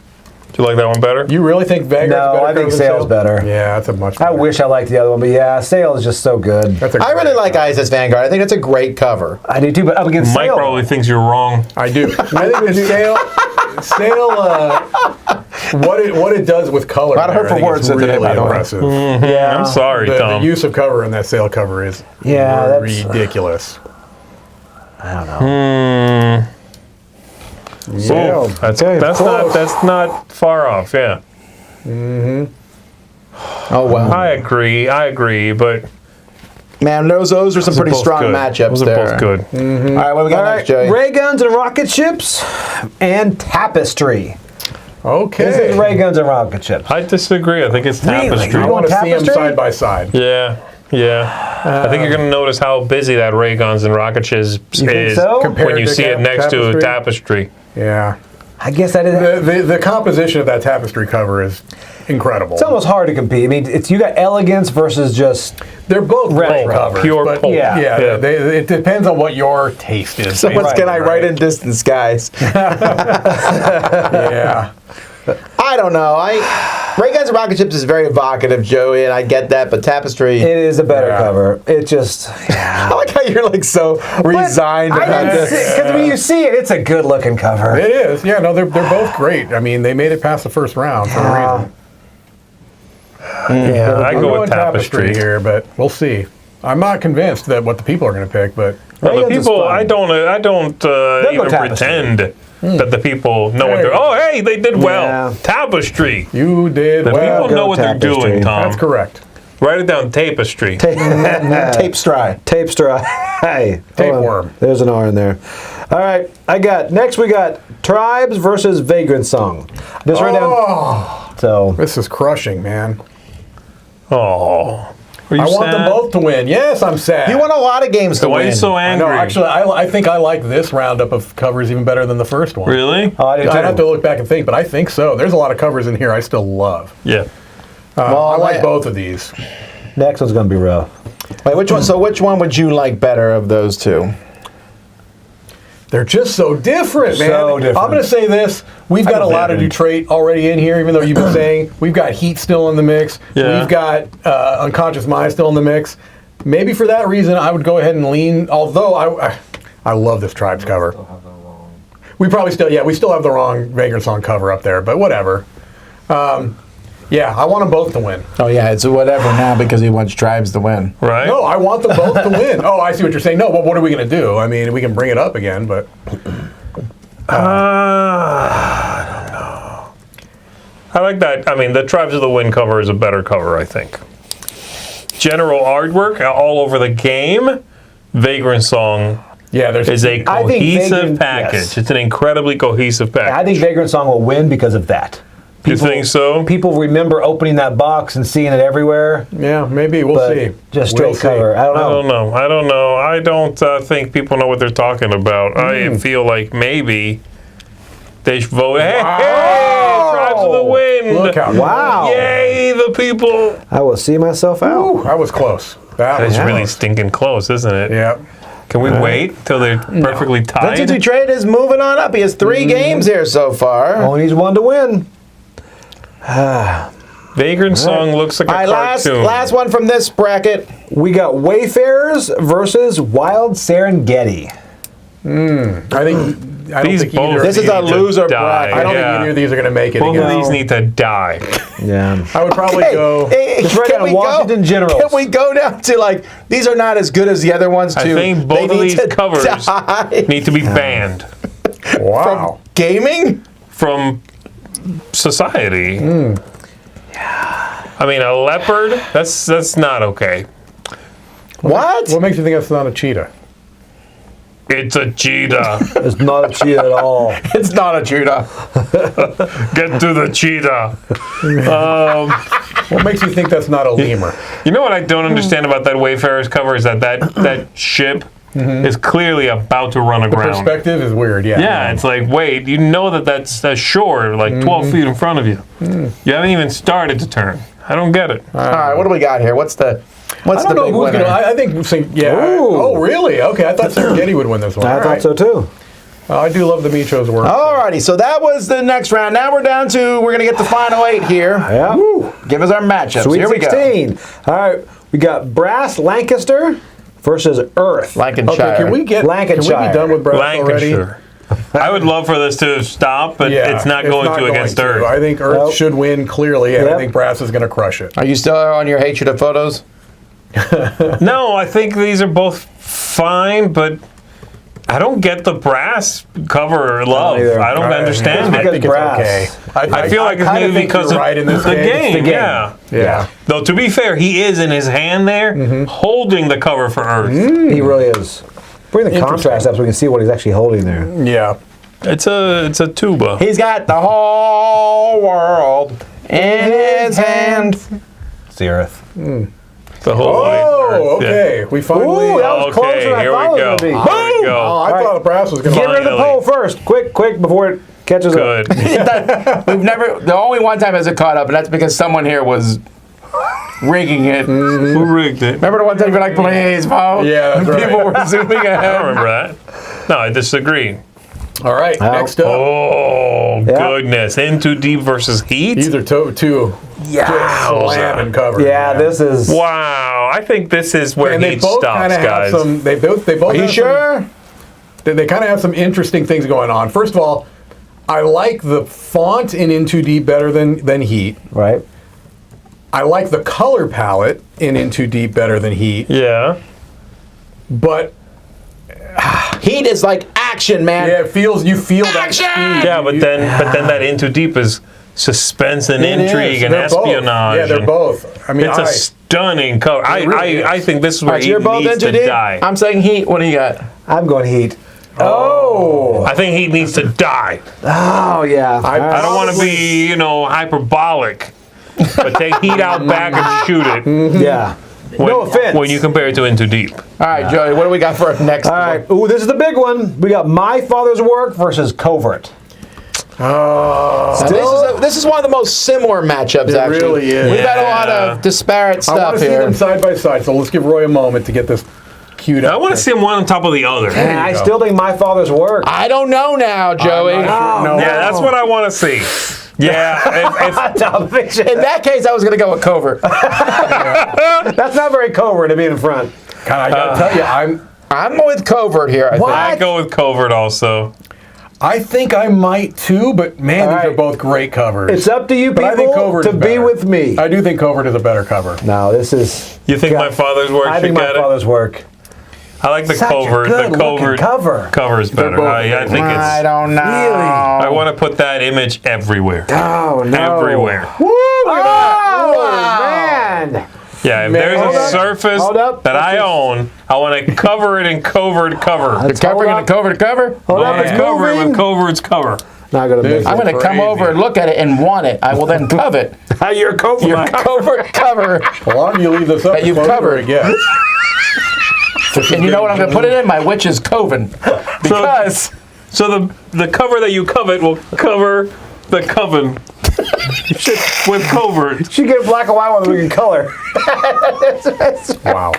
Do you like that one better? You really think Vanguard's No, better I think cover than Sail's Sail? better. Yeah, that's a much I better. wish I liked the other one, but yeah, Sail is just so good. That's a I really great like cover. ISS Vanguard. I think that's a great cover. I do too, but up against Mike Sail. probably thinks you're wrong. I do. I think the Sail, what it does with color. A lot of there, I hurtful think words is today, really by the way. impressive. Yeah. I'm sorry, The Tom. use of cover in that Sail cover is Yeah, that's- ridiculous. I don't know. Yeah. That's not far off. Yeah, Oh, well. I agree, but Man, those are some pretty both strong good. matchups Those are there. both good. All right, what we got All right, next, Joey? Rayguns and rocket ships and Tapestry. Okay. This is Rayguns and rocket ships. I disagree. I think it's Really? Tapestry. I You want to see them Tapestry? side by side. Yeah. I think you're going to notice how busy that Rayguns and rocket ships You think is so? when Compared you to see it next to Tapestry? Tapestry. Yeah. I guess I didn't. The composition of that Tapestry cover is incredible. It's almost hard to compete. I mean, it's you got elegance versus just. They're both great Pulp. covers. Pure but pulp. Yeah, Yeah. it depends on what your taste is. So what's basically, can I write in Distant Skies? Yeah. I don't know. Rayguns and rocket ships is very evocative, Joey, and I get that. But Tapestry, It is a better Yeah. cover. It just. I like how you're like so resigned about this. Because when you see it, it's a good looking cover. It is. Yeah, no, they're both great. I mean, they made it past the first round for a reason. Yeah. I I'm go going with Tapestry. here, but we'll see. I'm not convinced that what the people are going to pick, but Well, the Rayguns is people, fun. I don't go even Tapestry. pretend that the people know what There they're. you go. Oh, hey, they did well. Yeah. Tapestry. you did The well. people know what they're Tapestry. doing, Tom. That's correct. Write it down, Tapestry. Tape Stry. Tape straw. Hey, hold on. Tapeworm. There's an R in there. All right, next we got Tribes versus Vagrant Song. Just right down. So This is crushing, man. Oh, are you I want them sad? both to win. Yes, I'm sad. You won a lot of games to Why are win. you so I angry? know. Actually, I think I like this roundup of covers even better than the first one. Really? I do I'd have too. to look back and think, but I think so. There's a lot of covers in here I still love. Yeah. I like I- both of these. Next one's gonna be rough. Wait, which one? So which one would you like better of those two? They're just so different, man. So different. I'm going to say this. We've got a lot of Detroit already in here, even though you've been saying we've got Heat still in the mix. Yeah. We've got Unconscious Mind still in the mix. Maybe for that reason, I would go ahead and lean, although I love this Tribes cover. We probably still, we still have the wrong Vagrant Song cover up there, but whatever. Yeah, I want them both to win. Oh yeah, it's whatever now because he wants Tribes to win. Right? No, I want them both to win. Oh, I see what you're saying. No, but what are we going to do? I mean, we can bring it up again, but I don't know. I like that. I mean, the Tribes of the Wind cover is a better cover, I think. General artwork all over the game. Vagrant Song yeah, there's is a I think cohesive Vagrant- package. yes. It's an incredibly cohesive package. I think Vagrant Song will win because of that. You think so? People remember opening that box and seeing it everywhere. yeah, maybe we'll But see. just straight We'll see. cover. I don't know. I don't think people know what they're talking about. I feel like maybe they should vote. Hey, Tribes of the Wind. Look how Wow. Yay, the people. I will see myself out. Ooh, that was close. That was It's really close. stinking close, isn't it? Yeah. Can we wait till they're perfectly tied? Vincent Detroit is moving on up. He has 3 games here so far. Only needs one to win. Vagrant Song looks like All a right, cartoon. last one from this bracket. We got Wayfarers versus Wild Serengeti. I don't These think both either. This of is these- a loser die. bracket. I don't Yeah. think either of these are going to make it Both again. of these need to die. Yeah. I would probably go. Just write can down we Washington Generals. Can we go down to like these are not as good as the other ones too? I think both They of need these to covers die. need to be banned Wow. Gaming? from society. I mean, a leopard, that's not okay. What? What makes you think that's not a cheetah? It's a cheetah. It's not a cheetah at all. It's not a cheetah. Get to the cheetah. What makes you think that's not a lemur? You know what I don't understand about that Wayfarers cover is that ship is clearly about to run aground. Perspective is weird, yeah. Yeah, it's like, wait, you know that's shore, like 12 feet in front of you. You haven't even started to turn. I don't get it. All right, what do we got here? What's the I don't know big who's winner? gonna. I think. Yeah. Ooh. Oh, really? Okay, I thought Serengeti would win this one. I All thought right. so too. I do love the Micho's work. Alrighty, so that was the next round. Now we're down to, we're going to get the final 8 here. Yeah. Give us our matchups. Sweet Here we go. 16. All right, we got Brass Lancaster versus Earth. Lancashire. Okay, can we be done with Brass already? Lancashire. I would love for this to stop, but it's not going to against Earth. I think Earth Nope. should win clearly, and I Yep. think Brass is going to crush it. Are you still on your hatred of photos? No, I think these are both fine, but I don't get the Brass cover love. either. I don't understand I it. think it's Brass. okay. I feel like it's kinda maybe think because you're of right in this the game. the game. Yeah. Yeah. Though to be fair, he is in his hand there, holding the cover for Earth. He really is. Bring the contrast up so we can see what he's actually holding there. Yeah. It's a tuba. He's got the whole world in his hand. It's the Earth. The whole Oh, Earth, yeah. okay. We finally. Ooh, that was closer Okay, than I here thought we it go. was Here going to be. we go. Oh, I All thought right. Brass was going to Get win. rid of the Finally. poll first. Quick, before it catches up. Good. We've never, the only one time has it caught up, and that's because someone here was rigging it. Who rigged it? Remember the one time you were like, please vote? Yeah, that's right. People were zooming I don't ahead. remember that. No, I disagree. All right, next up. Oh, Yeah. goodness. In Too Deep versus Heat? These are two slamming covers. Yeah, this is. Wow. I think this is where And they Heat both stops, kind of have guys. some. They both. Are you have sure? They kind of have some interesting things going on. First of all, I like the font in Too Deep better than Heat. Right. I like the color palette in Too Deep better than Heat. Yeah. But Heat is like action, man. yeah, you feel that Action! speed. Yeah, but then that In Too Deep is suspense and It is. intrigue and They're both. espionage. Yeah, they're and both. I mean, It's a stunning cover. really is. I think this is All where right, so Heat you're both needs into to Deep? die. I'm saying Heat. What do you got? I'm going Heat. Oh. I think Heat needs to die. Oh, yeah. I don't want to be, hyperbolic, but take Heat out back and shoot it. Yeah. When, No offense. When you compare it to In Too Deep. All right, Joey, what do we got for our next All right. Ooh, this is the big one. We got My Father's Work versus Covert. This is one of the most similar matchups, actually. really is. We've had a lot Yeah. of disparate I stuff want to see here. them side by side. So let's give Roy a moment to get this queued up. I want to see them one on top of the other. And I go. still think My Father's Work. I don't know now, Joey. No. Yeah, that's what I want to see. Yeah, Television. In that case, I was going to go with Covert. That's not very covert to be in front. God, I gotta tell you, I'm with Covert here, I think. I go with Covert also. I think I might too, but man, All these are right. both great covers. It's up to you But I think people Covert to is be better. with me. I do think Covert is a better cover. No, this is. You think My Father's Work I should think My get it? Father's Work. I like the Such a Covert. good The Covert cover. cover is better. both I think I it's. don't know. I want to put that image everywhere. Oh no! Everywhere. Woo! Look at that. Oh, Wow. Man. Yeah, if Man, there's hold a up. surface Hold up. that I own, I want to cover it in Covert cover. The covering and the cover to cover? Hold I up, want it's to cover it moving. with Covert's cover. Not gonna make I'm it. going to come Crazy. over and look at it and want it. I will then covet You're covert. your Covert cover. The longer you leave this up, That the you've closer covered. it gets. And you know what I'm going to put it in? My witch's coven. Because So the cover that you covet will cover the coven with Covert. Should get black and white one that we can color. Wow.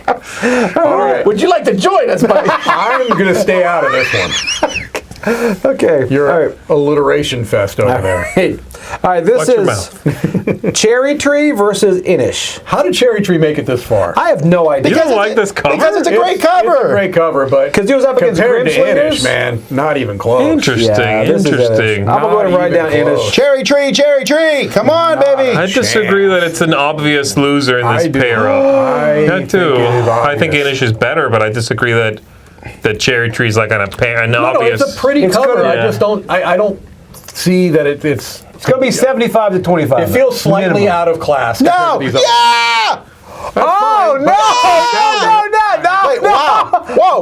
All right. would you like to join us, buddy? I'm going to stay out of this one. Okay. You're all right. alliteration fest over there. Hey. All right. This Watch your is Cherry Tree versus Inish. How did Cherry Tree make it this far? I have no idea. You don't like this cover? Because it's a great It's a cover. great cover, but 'Cause he was up against compared to Grimslingers? Inish, man, not even close. Interesting. Yeah, this is Interesting. Inish. I'm gonna go and Not write even down close. Inish. Cherry tree, cherry tree. Come on, baby. I disagree that it's an obvious loser in this I do. pair. I That too. think it is I think obvious. Inish is better, but I disagree that Cherry Tree's like on a pair, an No, obvious. it's a pretty It's cover. good, I yeah. just don't. I don't see that it's. It's gonna be 75 to 25. It feels slightly Minimum. out of class. No. compared to these other- Yeah. Oh, no! Wait, wow. Whoa.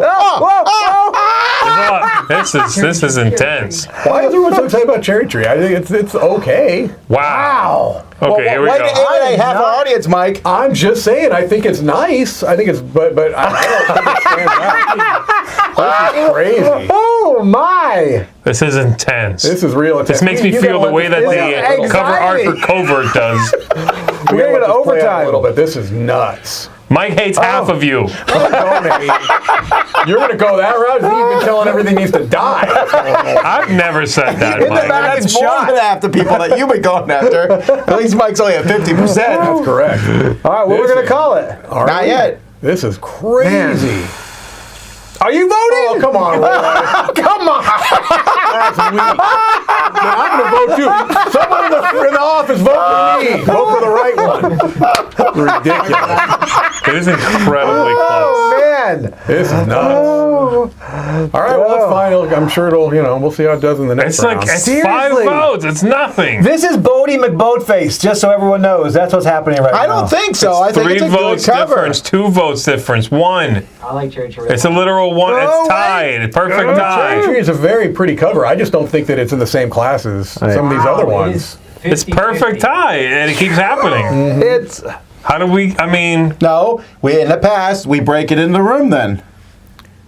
This is intense. Why is everyone so excited about Cherry Tree? I think it's okay. Wow. Okay, here we Why go. did alienate half our audience, Mike? I'm just saying, I think it's nice. I think it's, but I don't think it stands out. This is crazy. Oh, my! This is intense. This is real. This makes me feel the way that the cover art for Covert does. We're gonna go to overtime a little bit. This is nuts. Mike hates half of you. You're going to go that route? You've been telling everything needs to die. I've never said that, In the Mike. back, it's more than half the people that you've been going after. At least Mike's only at 50%. That's correct. All right, what we're going to call it? Not yet. This is crazy. Are you voting? Oh, come on, Roy. Come on! That's weak. I'm going to vote too. Someone in the office, vote for me. Vote for the right one. Ridiculous. It is incredibly close. Oh, man! This is nuts. All right, well, that's fine. I'm sure it'll, we'll see how it does in the next It's like round. it's Seriously? 5 votes. It's nothing. This is Bodie McBoatface, just so everyone knows. That's what's happening right now. I don't think so. I think 3 it's a votes good cover. difference, 2 votes difference, 1. I like Cherry Tree. It's a literal 1. No It's way. tied. Perfect Cherry tie. Tree is a very pretty cover. I just don't think that it's in the same class as some of these other ones. It's perfect tie, and it keeps happening. It's... How do we? I mean, No, in the past, we break it in the room then.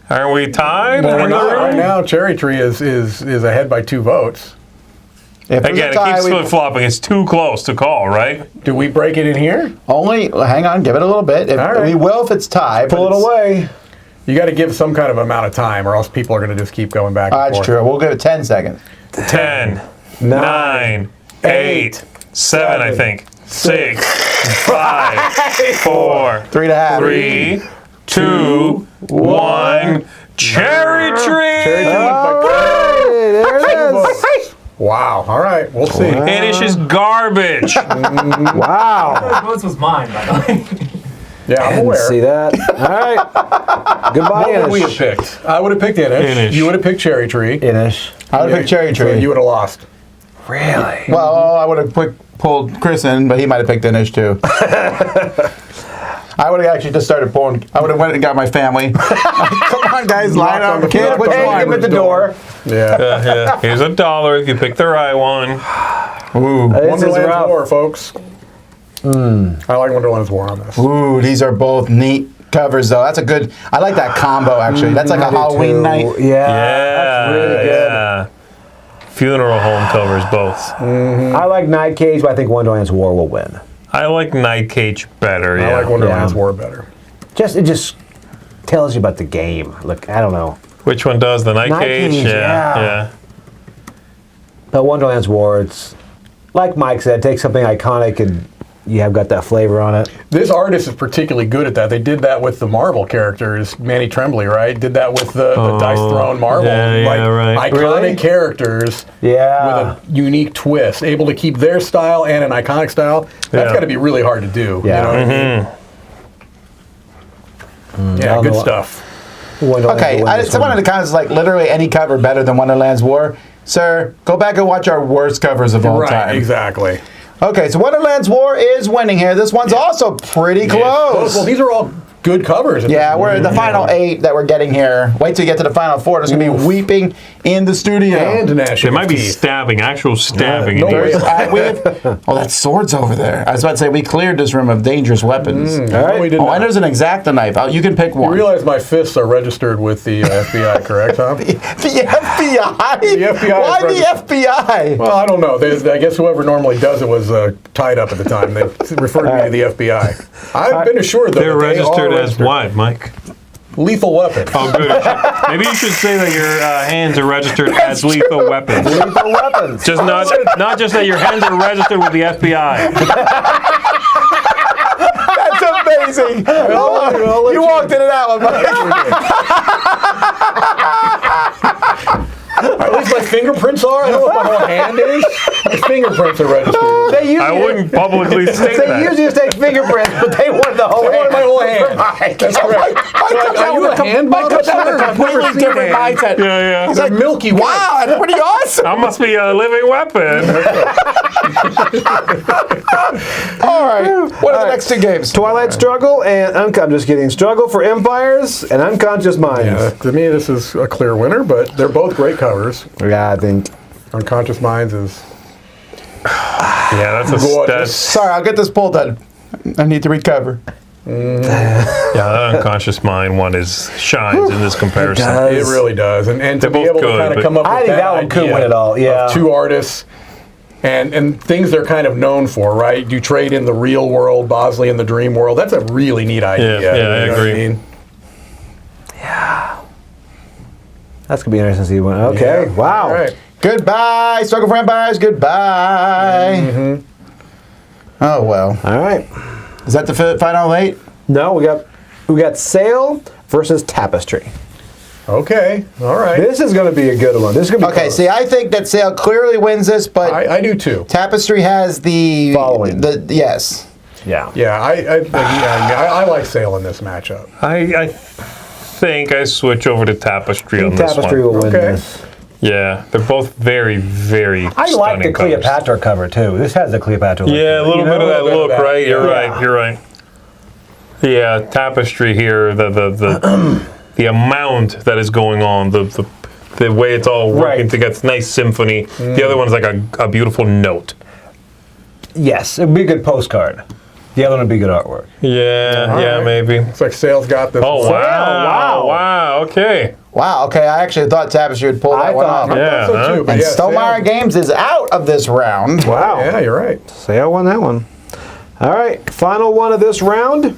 aren't we tied? We're in the not room? right now. Cherry Tree is ahead by 2 votes. If it was Again, a it tie, keeps we- flip-flopping. It's too close to call, right? Do we break it in here? Only, hang on, give it a little bit. If, All right. We will if it's tied. Pull it away. You got to give some kind of amount of time, or else people are going to just keep going back and That's forth. true. We'll give it 10 seconds. 10, 9, 8, 7, I think. 6, 5, 4, 3.5. 3, 2, 1. Cherry Tree! Cherry Tree All wins by right, there it is. Wow. All right. We'll see. Inish is garbage. Wow. Votes was mine, by the way. Yeah, I'm Didn't aware. see that. All right. Goodbye, What would we have Inish. picked? I would have picked Inish. Inish. You would have picked Cherry Tree. Inish. I would have picked Cherry Tree. So you would have lost. Really? Well, I would have pulled Chris in, but he might have picked Inish too. I would have actually just started pulling. I would have went and got my family. Come on, guys, line Knocked on up. the Kids, knocked which on the one? Him at the door. Yeah. Yeah. Here's $1 if you pick the right one. Ooh. This is Wonderland's rough. War, folks. I like Wonderland's War on this. Ooh, these are both neat covers, though. That's a good. I like that combo, actually. That's like a Halloween night. Yeah. Yeah. That's really good. Yeah. Funeral home covers both. I like Night Cage, but I think Wonderland's War will win. I like Night Cage better. Yeah. I like Wonderland's Yeah. War better. It just tells you about the game. Look, I don't know. Which one does the Night Night Cage? Cage, yeah. But Wonderland's War, it's like Mike said, take something iconic and you have got that flavor on it. This artist is particularly good at that. They did that with the Marvel characters. Manny Tremblay, right? Did that with the Dice Throne Marvel. yeah, right. Iconic Really? characters Yeah. with a unique twist. Able to keep their style and an iconic style. That's Yeah. got to be really hard to do. Yeah. You know what I mean? I Yeah, don't good know. stuff. Wonderland's Okay, will win this someone in one. the comments is like, literally any cover better than Wonderland's War. Sir, go back and watch our worst covers of all Right, time. exactly. Okay, so Wonderland's War is winning here. This one's also pretty close. Well, these are all good covers. at Yeah, this we're point, the you final know. 8 that we're getting here. Wait till you get to the final 4. There's going to be weeping in the studio. And gnashing It might be of teeth. stabbing, actual stabbing. no in way. here. Oh, that sword's over there. I was about to say, we cleared this room of dangerous weapons. No, we did Oh, not. and there's an X-Acto knife. You can pick You one. realize my fists are registered with the FBI, correct, Tom? The FBI? The FBI Why is the FBI? Well, I don't know. I guess whoever normally does it was tied up at the time. They referred me to the FBI. I've been assured, though, They're that they registered are as registered. what, Mike? Lethal weapon. Oh, good. Maybe you should say that your hands are registered as lethal weapons. Lethal weapons. Just not just that your hands are registered with the FBI. That's amazing. I'll let You walked into that one, Mike. At least my fingerprints are. I don't know what my whole hand is. His fingerprints are registered. They usually, I wouldn't publicly state They that. usually just take fingerprints, but they wanted the whole They wanted my whole hand. Right. That's correct. Are you a hand model, sir? Completely different mindset. Yeah. They're milky white. Wow, that's pretty awesome. I must be a living weapon. All right. What are the next two games? Twilight Struggle and I'm just kidding. Struggle for Empires and Unconscious Minds. Yeah, to me, this is a clear winner, but they're both great covers. Yeah, I think. Unconscious Minds is Yeah, that's gorgeous. Sorry, I'll get this pulled done. I need to recover. Yeah, that Unconscious Mind one shines in this comparison. does. It really does, and to They're be both able to good, kind of but- come up with I think that one could idea win it all, yeah. of two artists, and things they're kind of known for, right? You trade in the real world, Bosley in the dream world. That's a really neat idea. Yeah, I you know what agree. mean? That's going to be interesting to see one. Okay, Yeah. wow. All right. Goodbye. Struggle for Empires. Goodbye. Mm-hmm. Oh, well. All right. Is that the final 8? No, we got Sail versus Tapestry. Okay. All right. This is going to be a good one. This is going to be Okay, close. see, I think that Sail clearly wins this, but I do too. Tapestry has the Following. Yes. Yeah. Yeah, I like Sail in this matchup. I think I switch over to Tapestry on this Tapestry one. will win Okay. this. Yeah, they're both very, very I like the stunning covers. Cleopatra cover too. This has the Cleopatra look. Yeah, a little bit of that bit of look, that. right? You're Yeah. right. You're right. Yeah, Tapestry here, the amount that is going on, the way it's all working Right. together, it's nice symphony. The other one's like a beautiful note. Yes, it'd be a good postcard. The other one would be good artwork. Yeah, All yeah, right. maybe. It's like Sail's got this. Oh, wow. Wow, okay. Wow, okay, I actually thought Tapestry would pull that I one thought- off. Yeah, So huh? too, but And yeah, Stonemaier Sail- Games is out of this round. Wow. Yeah, you're right. Sail won that one. All right, final one of this round.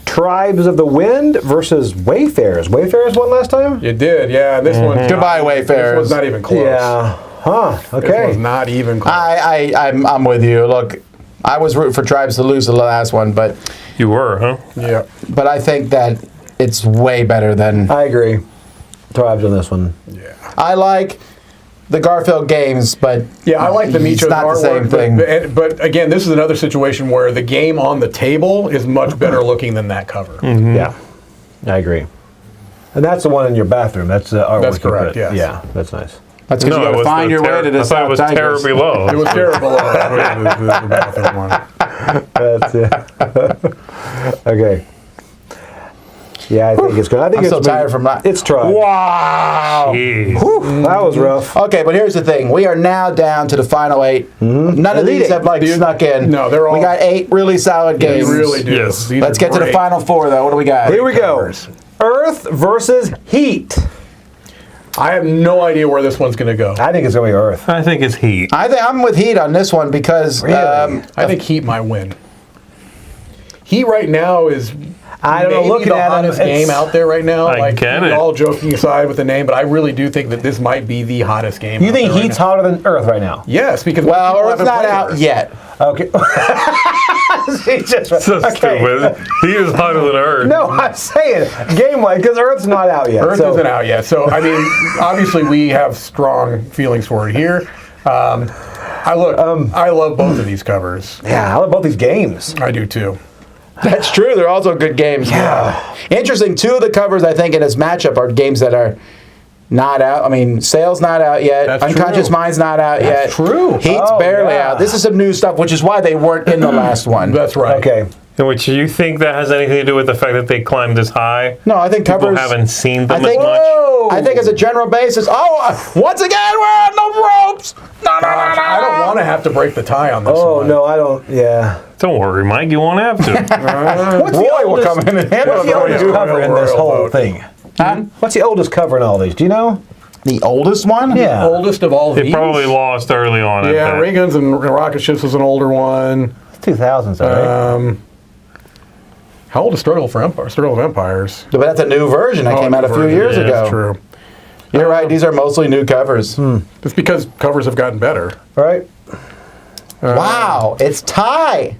Tribes of the Wind versus Wayfarers. Wayfarers won last time? You did, yeah. This one's Goodbye, not, Wayfarers. This one's not even close. Yeah. Huh. This Okay. one's not even close. I'm with you. Look, I was rooting for Tribes to lose the last one, but You were, huh? Yeah. I think that it's way better than I agree. Tribes on this one. I like the Garfield games, but Yeah, I like the it's Micho's not the artwork, same thing. but again, this is another situation where the game on the table is much better looking than that cover. Yeah. I agree. And that's the one in your bathroom. That's the artwork. That's you correct, put. yes. Yeah, that's nice. That's because you it got to was find the your way to the I thought it was South Tigers. terribly low. It was terrible. The bathroom one. That's it. Okay. Yeah, I think it's good. I think I'm it's so tired from that. It's tried. Wow. Jeez. That was rough. Okay, but here's the thing. We are now down to the final 8. None of Elite these have like Dude, snuck in. no, they're all- We got 8 really solid They games. really do. Yes. These Let's are get to the great. final 4, though. What do we got? Here we go. covers. Earth versus Heat. I have no idea where this one's going to go. I think it's going to be Earth. I think it's Heat. I think I'm with Heat on this one because Really? I think Heat might win. Heat right now is I don't know, maybe looking the at 'em, hottest it's- game out there right now. I Like, get it. all joking aside with the name, but I really do think that this might be the hottest game. You out think there right Heat's now. hotter than Earth right now? Yes, because well, people Earth's haven't not played out Earth. yet. Okay. He's just, So okay. stupid. Heat is hotter than Earth. No, I'm saying game-wise, because Earth's not out yet. Earth so- isn't out yet, so I mean, obviously we have strong feelings for it here. I love both of these covers. Yeah, I love both these games. I do too. That's true. They're also good games. Yeah. Interesting. 2 of the covers I think in this matchup are games that are not out. I mean, Sail's not out yet. That's Unconscious true. Mind's not out yet. true. Heat's Oh, barely yeah. out. This is some new stuff, which is why they weren't in the last one. That's right. Okay. In which you think that has anything to do with the fact that they climbed this high? No, I think People covers. haven't seen I them think, as much. I think as a general basis. Once again, we're on the ropes. No. Gosh, I don't want to have to break the tie on this Oh, one. no, I don't. Yeah. Don't worry, Mike. You won't have to. What's Roy will come in and handle What's it the for you. oldest cover in this Royal whole vote. thing? Huh? What's the oldest cover in all these? Do you know? The oldest one? Yeah. Oldest of all They these? probably lost early on. Yeah, at that. Rayguns and rocket ships was an older one. It's 2000s, right? How old is Struggle of Empires? But that's a new version that came out a few years yeah, ago. That's true. You're right. These are mostly new covers. It's because covers have gotten better. Right? Wow. It's tie.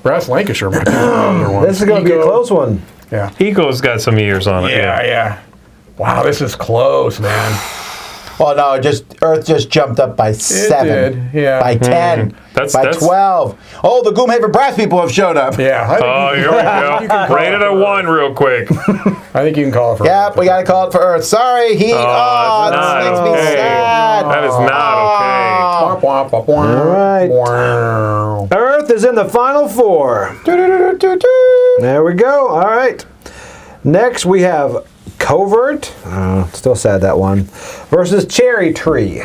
Brass Lancashire might be the older one. This is going to be a Ego. close one. Yeah. Eco's got some years on it. Yeah. Wow, this is close, man. Oh no, Earth just jumped up by 7. did, yeah. By 10. That's- by that's- 12. Oh, the Gloomhaven Brass people have showed up. Yeah. I think Oh, you- here we you can go. call Rate it for a 1 real quick. I think you can call it for Yep, we got to call it for Earth. Sorry, Heat. Oh, that's this makes not me okay. sad. That is not okay. All right. Earth is in the final 4. There we go. All right. Next we have Covert. Still sad that one. Versus Cherry Tree.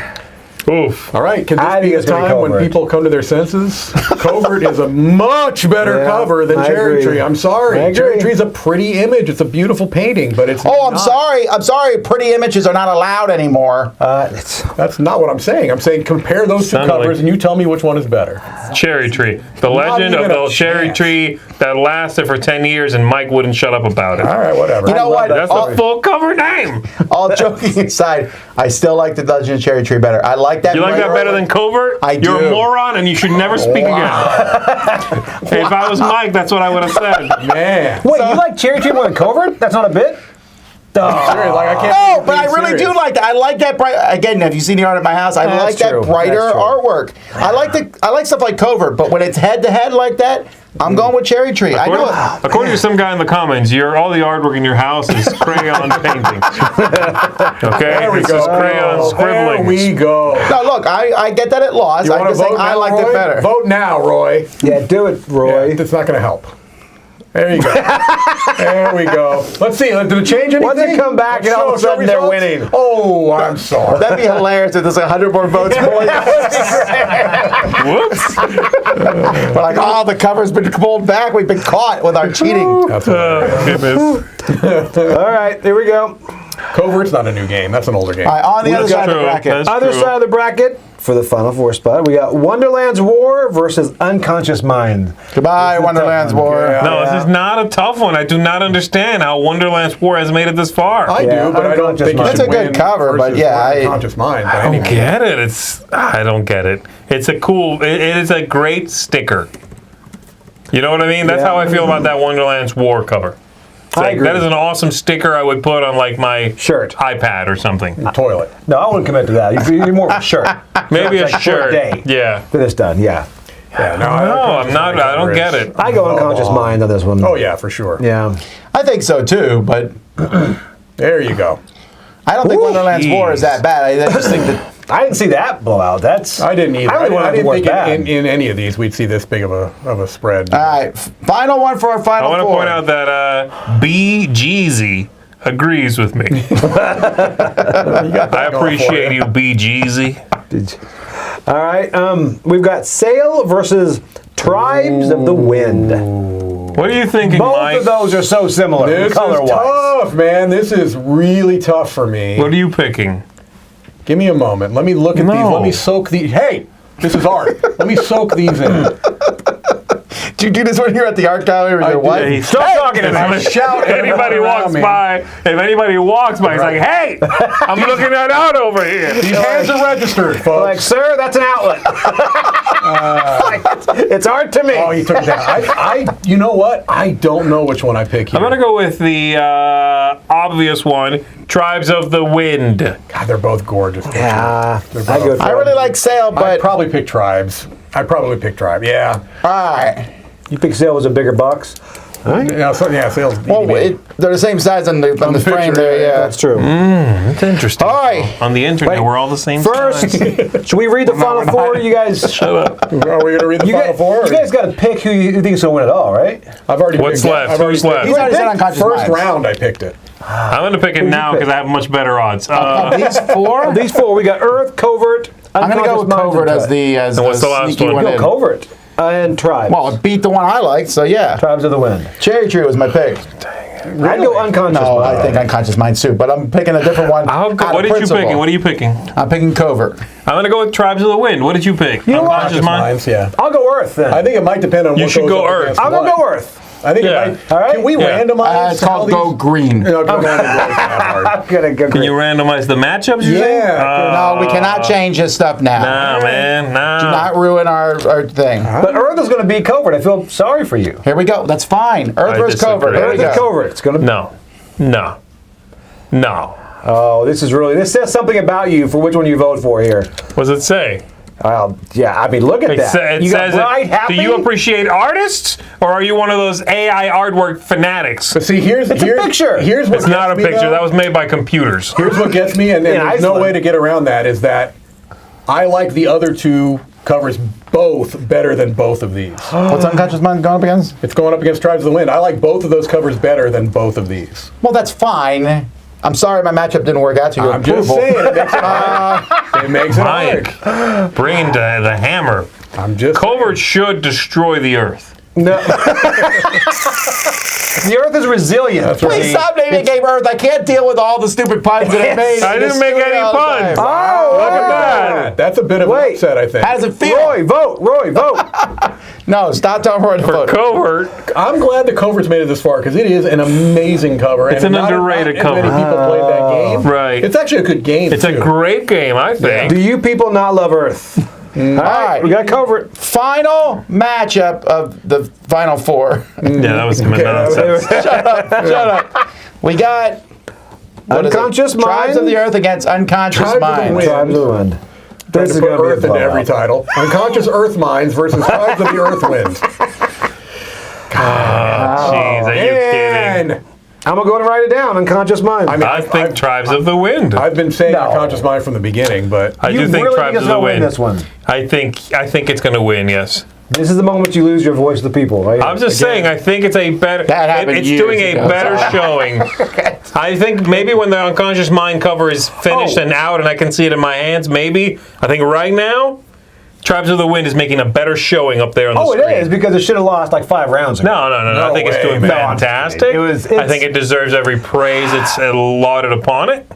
Oof. All right, can I this be think a it's gonna be time when Covert. people come to their senses? Covert is a much better Yeah, cover than I Cherry agree. Tree. I'm sorry. I Cherry agree. Tree is a pretty image. It's a beautiful painting, but it's Oh, I'm not. sorry. I'm sorry. Pretty images are not allowed anymore. That's not what I'm saying. I'm saying compare those two Sounded covers like- and you tell me which one is better. Cherry Tree. The legend of even a the cherry chance. tree that lasted for 10 years and Mike wouldn't shut up about it. All right, whatever. You know what? That's the full cover name. All joking aside, I still like the Legend of Cherry Tree better. I like that. You like that brighter better one. than Covert? I You're do. a moron and you should never speak again. Hey, if I was Mike, that's what I would have said. Man. Wait, you like Cherry Tree more than Covert? That's not a bit? Serious, like, I can't No, take but I it really do serious. like that. I like that bright. Again, have you seen the art at my house? I like That's true. that brighter That's true. artwork. I like stuff like Covert, but when it's head to head like that, I'm going with Cherry Tree. I know. According to some guy in the comments, all the artwork in your house is crayon painting. Okay? There we It's go. just crayon scribbling. There we go. No, look, I get that it lost. You I'm want to just saying vote I now, liked Roy? it better. Vote now, Roy. Yeah, do it, Roy. Yeah, that's not going to help. There you go. There we go. Let's see. Did it change anything? Once they come back and all of a Show sudden they're results? winning. Oh, I'm sorry. That'd be hilarious if there's 100 more votes. Whoops. We're like, oh, the cover's been pulled back. We've been caught with our cheating. That's hilarious. Goodness. All right, here we go. Covert's not a new game. That's an older game. All right, on the other side of the True. bracket. That's Other true. side of the bracket for the final 4 spot, we got Wonderland's War versus Unconscious Mind. Goodbye, Wonderland's War. Yeah. No, this is not a tough one. I do not understand how Wonderland's War has made it this far. I Yeah, do, but I don't Unconscious think Mind. It's a good cover, but yeah, Conscious Mind. But I don't anyway. get it. I don't get it. It's a cool. It is a great sticker. You know what I mean? That's Yeah. how I feel about that Wonderland's War cover. It's I like, agree. that is an awesome sticker I would put on like my Shirt. iPad or something. Toilet. No, I wouldn't commit to that. You're more of a shirt. Maybe a Like for a shirt. day. Yeah. For this done, yeah. Yeah, no, I'm not. I don't get it. I go Unconscious Mind on this one. Oh, yeah, for sure. Yeah. I think so too, but There you go. I don't think Ooh, Wonderland's War is that bad. I just think that I didn't see that blowout. That's I didn't either. I really I didn't didn't think bad. in any of these we'd see this big of a spread. All right, final one for our I final want to four. point out that B. Jeezy agrees with me. I appreciate you, B. Jeezy. All right. We've got Sail versus Tribes of the Wind. What are you thinking, Both Mike? of those are so similar This color is wise. tough, man. This is really tough for me. What are you picking? Give me a moment. Let me look at these. No. Let me soak these. Hey, this is art. Let me soak these in. Do you do this when you're at the art gallery with your wife? Hey, Stop talking to I me. shout If anybody around walks me. by, if anybody walks by, he's like, "Hey, I'm looking at art over here." These hands are registered, folks. Like, sir, that's an outlet. It's art to me. Oh, he took it down. You know what? I don't know which one I pick here. I'm gonna go with the obvious one, Tribes of the Wind. God, they're both gorgeous. Yeah, They're I go. both- I really like Sail, I'd but probably pick Tribes. I'd probably pick Tribe. Yeah. all right. You pick Sail was a bigger box. Yeah, sales. Well, they're the same size on the the frame picture, there. yeah. Yeah. That's true. That's interesting. All right. On the internet, Wait, we're all the same. First, should we read the final four? You guys, Shut up. Are we going to read the you final guys, four? you guys got to pick who you think is going to win it all, right? I've already What's picked it. left? I've already Who's picked left? it. He's already said unconscious First minds. round, I picked it. I'm gonna pick it now pick? because I have much better odds. These four. These four, we got Earth, Covert, I'm gonna go with Covert as the And what's the last sneaky one? one. No, in. Covert and Tribes. Well, it beat the one I liked, so yeah. Tribes of the Wind. Cherry Tree was my pick. I'd go Unconscious No, Mind. I think unconscious minds too, but I'm picking a different one. I'll go, out what of did you principle. picking? What are you picking? I'm picking Covert. I'm gonna go with Tribes of the Wind. What did you pick? know what? Unconscious Mind. Mines, yeah. I'll go Earth then. I think it might depend on You what should goes go up Earth. against I'm what. going to go Earth. I think Yeah. it might. All right. Can we Yeah. randomize? It's called how Go these- Green. No, go randomize. I'm going to go Can you randomize the matchups? You think? Yeah. No, we cannot change this stuff now. Nah, man, nah. Do not ruin our thing. But Earth is going to be Covert. I feel sorry for you. Here we go. That's fine. Earth I versus Covert. disagree. There we Earth is go. Covert. It's going to No, no, no. Oh, this says something about you for which one you vote for here. What does it say? Yeah, I mean, look at that. It You got says, bright, happy? do you appreciate artists, or are you one of those AI artwork fanatics? But see, here's a picture. Here's what It's not a gets me, picture. though. That was made by computers. Here's what gets me, and there's no Iceland. way to get around that, is that I like the other two covers both better than both of these. What's Unconscious Mind going up against? It's going up against Tribes of the Wind. I like both of those covers better than both of these. Well, that's fine. I'm sorry my matchup didn't work out to your I'm just approval. saying, it makes it hard. It makes it hard. Mike, bring the hammer. I'm just Covert should destroy the Earth. No. The Earth is resilient. Please stop naming Game Earth. I can't deal with all the stupid puns that it made. I didn't make any puns. Oh, Look at that. That's a bit of an upset, I think. How does it feel? Roy, vote. No, stop telling Roy to For vote. Covert, I'm glad the Covert's made it this far because it is an amazing cover. It's and an not underrated many cover. people played that game. Right. It's actually a good game. it's a too. great game, I think. Do you people not love Earth? All right, we got Covert. Final matchup of the final four. Yeah, that was some nonsense. Shut up. We got what is it? Unconscious Tribes of Mind? the Earth against Unconscious Tribes of the Mind. Wind. Tribes of the Wind. Trying This to is put going to be a Earth into every blowout. title. Unconscious Earth Minds versus Tribes of the Earth Wind. Jeez, are you kidding? And I'm going to go and write it down. Unconscious Mind. I mean, I think Tribes of the Wind. I've been saying No. Unconscious Mind from the beginning, but I you do think really Tribes think of it's the going to win Wind. this one. I think it's going to win. Yes. This is the moment you lose your voice to the people, right? I'm just saying. I think it's a better. That happened It's years doing a ago. better showing. I think maybe when the Unconscious Mind cover is finished and out, and I can see it in my hands, maybe. I think right now, Tribes of the Wind is making a better showing up there on the Oh, screen. it is because it should have lost like 5 rounds ago. No. I No think it's way, doing man. No, I'm fantastic. kidding. I think it deserves every praise it's lauded upon it.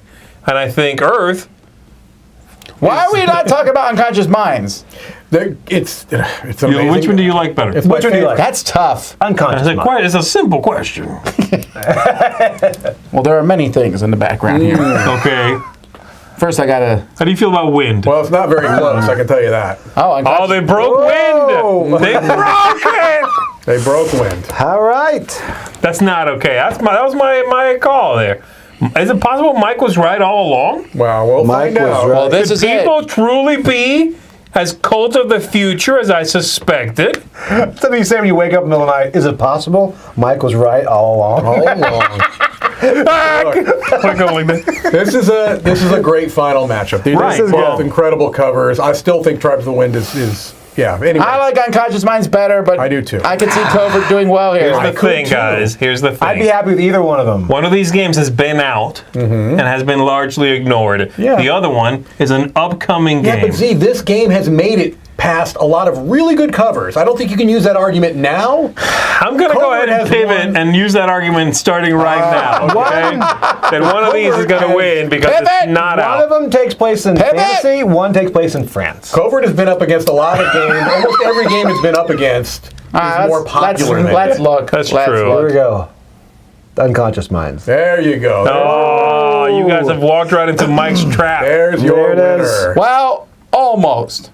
And I think Earth. Why are we not talking about Unconscious Minds? it's amazing. Which one do you like better? It's my Which one do you favorite. like? That's tough. Unconscious Mind. It's a simple question. Well, there are many things in the background here. Okay. First, I gotta. How do you feel about wind? Well, it's not very close, I can tell you that. Oh, Oh, Unconscious. they broke Whoa. wind. They broke it. They broke Wind. All right. That's not okay. That was my call there. Is it possible Mike was right all along? Well, we'll Mike find was out. right. Well, this Could is it. people truly be as cult of the future as I suspected? Something you say when you wake up in the middle of the night. Is it possible Mike was right all along? All along. Like going like this. This is a great final matchup. These Right. are both Well- incredible covers. I still think Tribes of the Wind is yeah. Anyway, I like Unconscious Minds better, but I do too. I can see Covert doing well here. Here's I the could thing, too. guys. Here's the thing. I'd be happy with either one of them. One of these games has been out and has been largely ignored. Yeah. The other one is an upcoming yeah, game. but see, this game has made it past a lot of really good covers. I don't think you can use that argument now. I'm going to go Covert ahead and has pivot won. and use that argument starting right now. Okay? Then one of these is going to Covert win because Pivot! it's not One out. of them takes place in Pivot! fantasy, one takes place in France. Covert has been up against a lot of games. Almost every game it's been up against is more popular than Let's it. look. That's Let's true. Here we Look. go. Unconscious Minds. There you go. Oh, you guys have walked right into Mike's trap. There's your There it is. winner. Well, almost.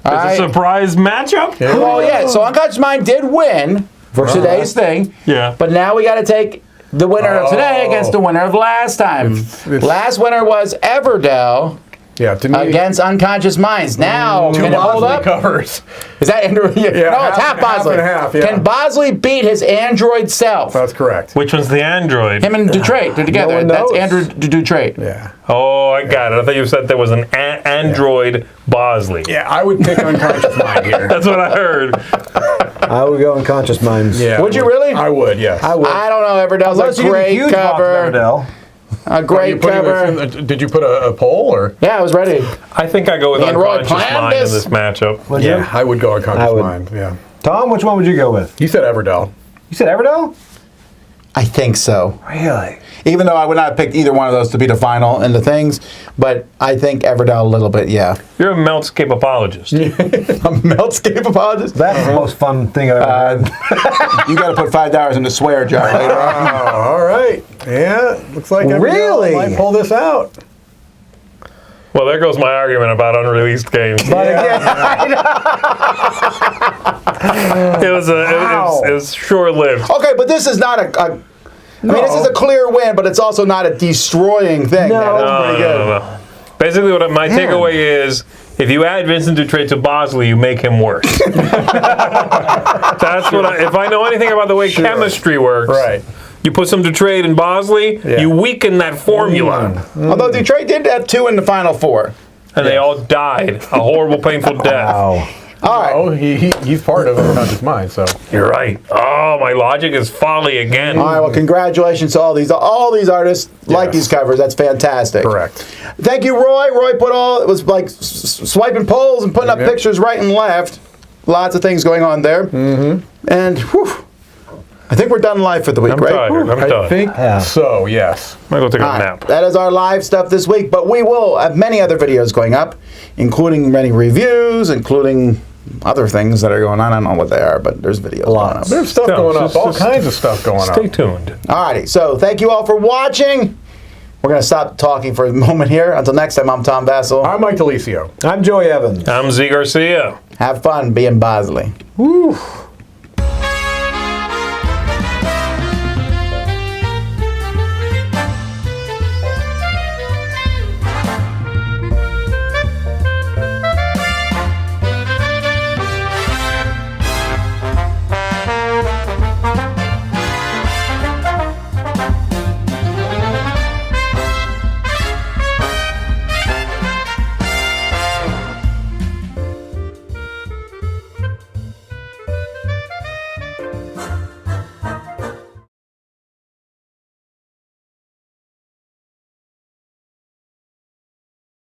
All It's a right. surprise matchup? Well, yeah. So Unconscious Mind did win for today's thing. Yeah. But now we got to take the winner of today Oh. against the winner of last time. Last winner was Everdell Yeah, to me, against Unconscious Minds. Now, two can it hold Bosley up? covers. Is that Andrew? No, it's half- half Bosley. half and half, yeah. Can Bosley beat his android self? That's correct. Which one's the android? Him and Dutrait, they're together. one That's knows. Andrew Dutrait. Yeah. Oh, I got it. I thought you said there was an android Bosley. Yeah, I would pick Unconscious Mind here. That's what I heard. I would go Unconscious Minds. Yeah. Would you really? I would, yes. I would. I don't know. Everdell's Unless a you get a great huge box of cover. Everdell. A great cover. Did you put a poll or? Yeah, I was ready. I think I go with And Roy unconscious planned mind in this? this matchup. Would you? Yeah, I would go Unconscious I would. Mind. Yeah. Tom, which one would you go with? You said Everdell. You said Everdell? I think so. Really? Even though I would not have picked either one of those to be the final in the things, but I think Everdell a little bit, yeah. You're a Meltscape apologist. A Meltscape apologist? That's the most fun thing I've ever heard. You got to put $5 in the swear jar later on. Oh, all right. Yeah, looks like Everdell Really? might pull this out. Well, there goes my argument about unreleased games. But again, It was short-lived. Okay, but this is not I mean, this is a clear win, but it's also not a destroying thing. No. That's pretty good. No. Basically, what my takeaway is, if you add Vincent Dutrait to Bosley, you make him worse. That's what if I know anything about the way chemistry works. Right. You put some Dutrait in Bosley, you weaken that formula. Although Detroit did have 2 in the final 4. And they all died a horrible, painful death. Wow. All right. Oh, he's part of it, not just mine. So You're right. Oh, my logic is folly again. All right, well, congratulations to all these artists like these covers. That's fantastic. correct. Thank you, Roy. Roy it was like swiping polls and putting up pictures right and left. Lots of things going on there. Mm-hmm. And whew, I think we're done live for the week, I'm right? tired. I'm I done. think so. Yes. I'm going to go take All a right, nap. that is our live stuff this week, but we will have many other videos going up, including many reviews, including other things that are going on. I don't know what they are, but there's videos going up. There's stuff going up. All kinds of stuff going Stay on. tuned. Alrighty, so thank you all for watching. We're going to stop talking for a moment here. Until next time, I'm Tom Vassell. I'm Mike DeLisio. I'm Joey Evans. I'm Z Garcia. Have fun being Bosley. Woo.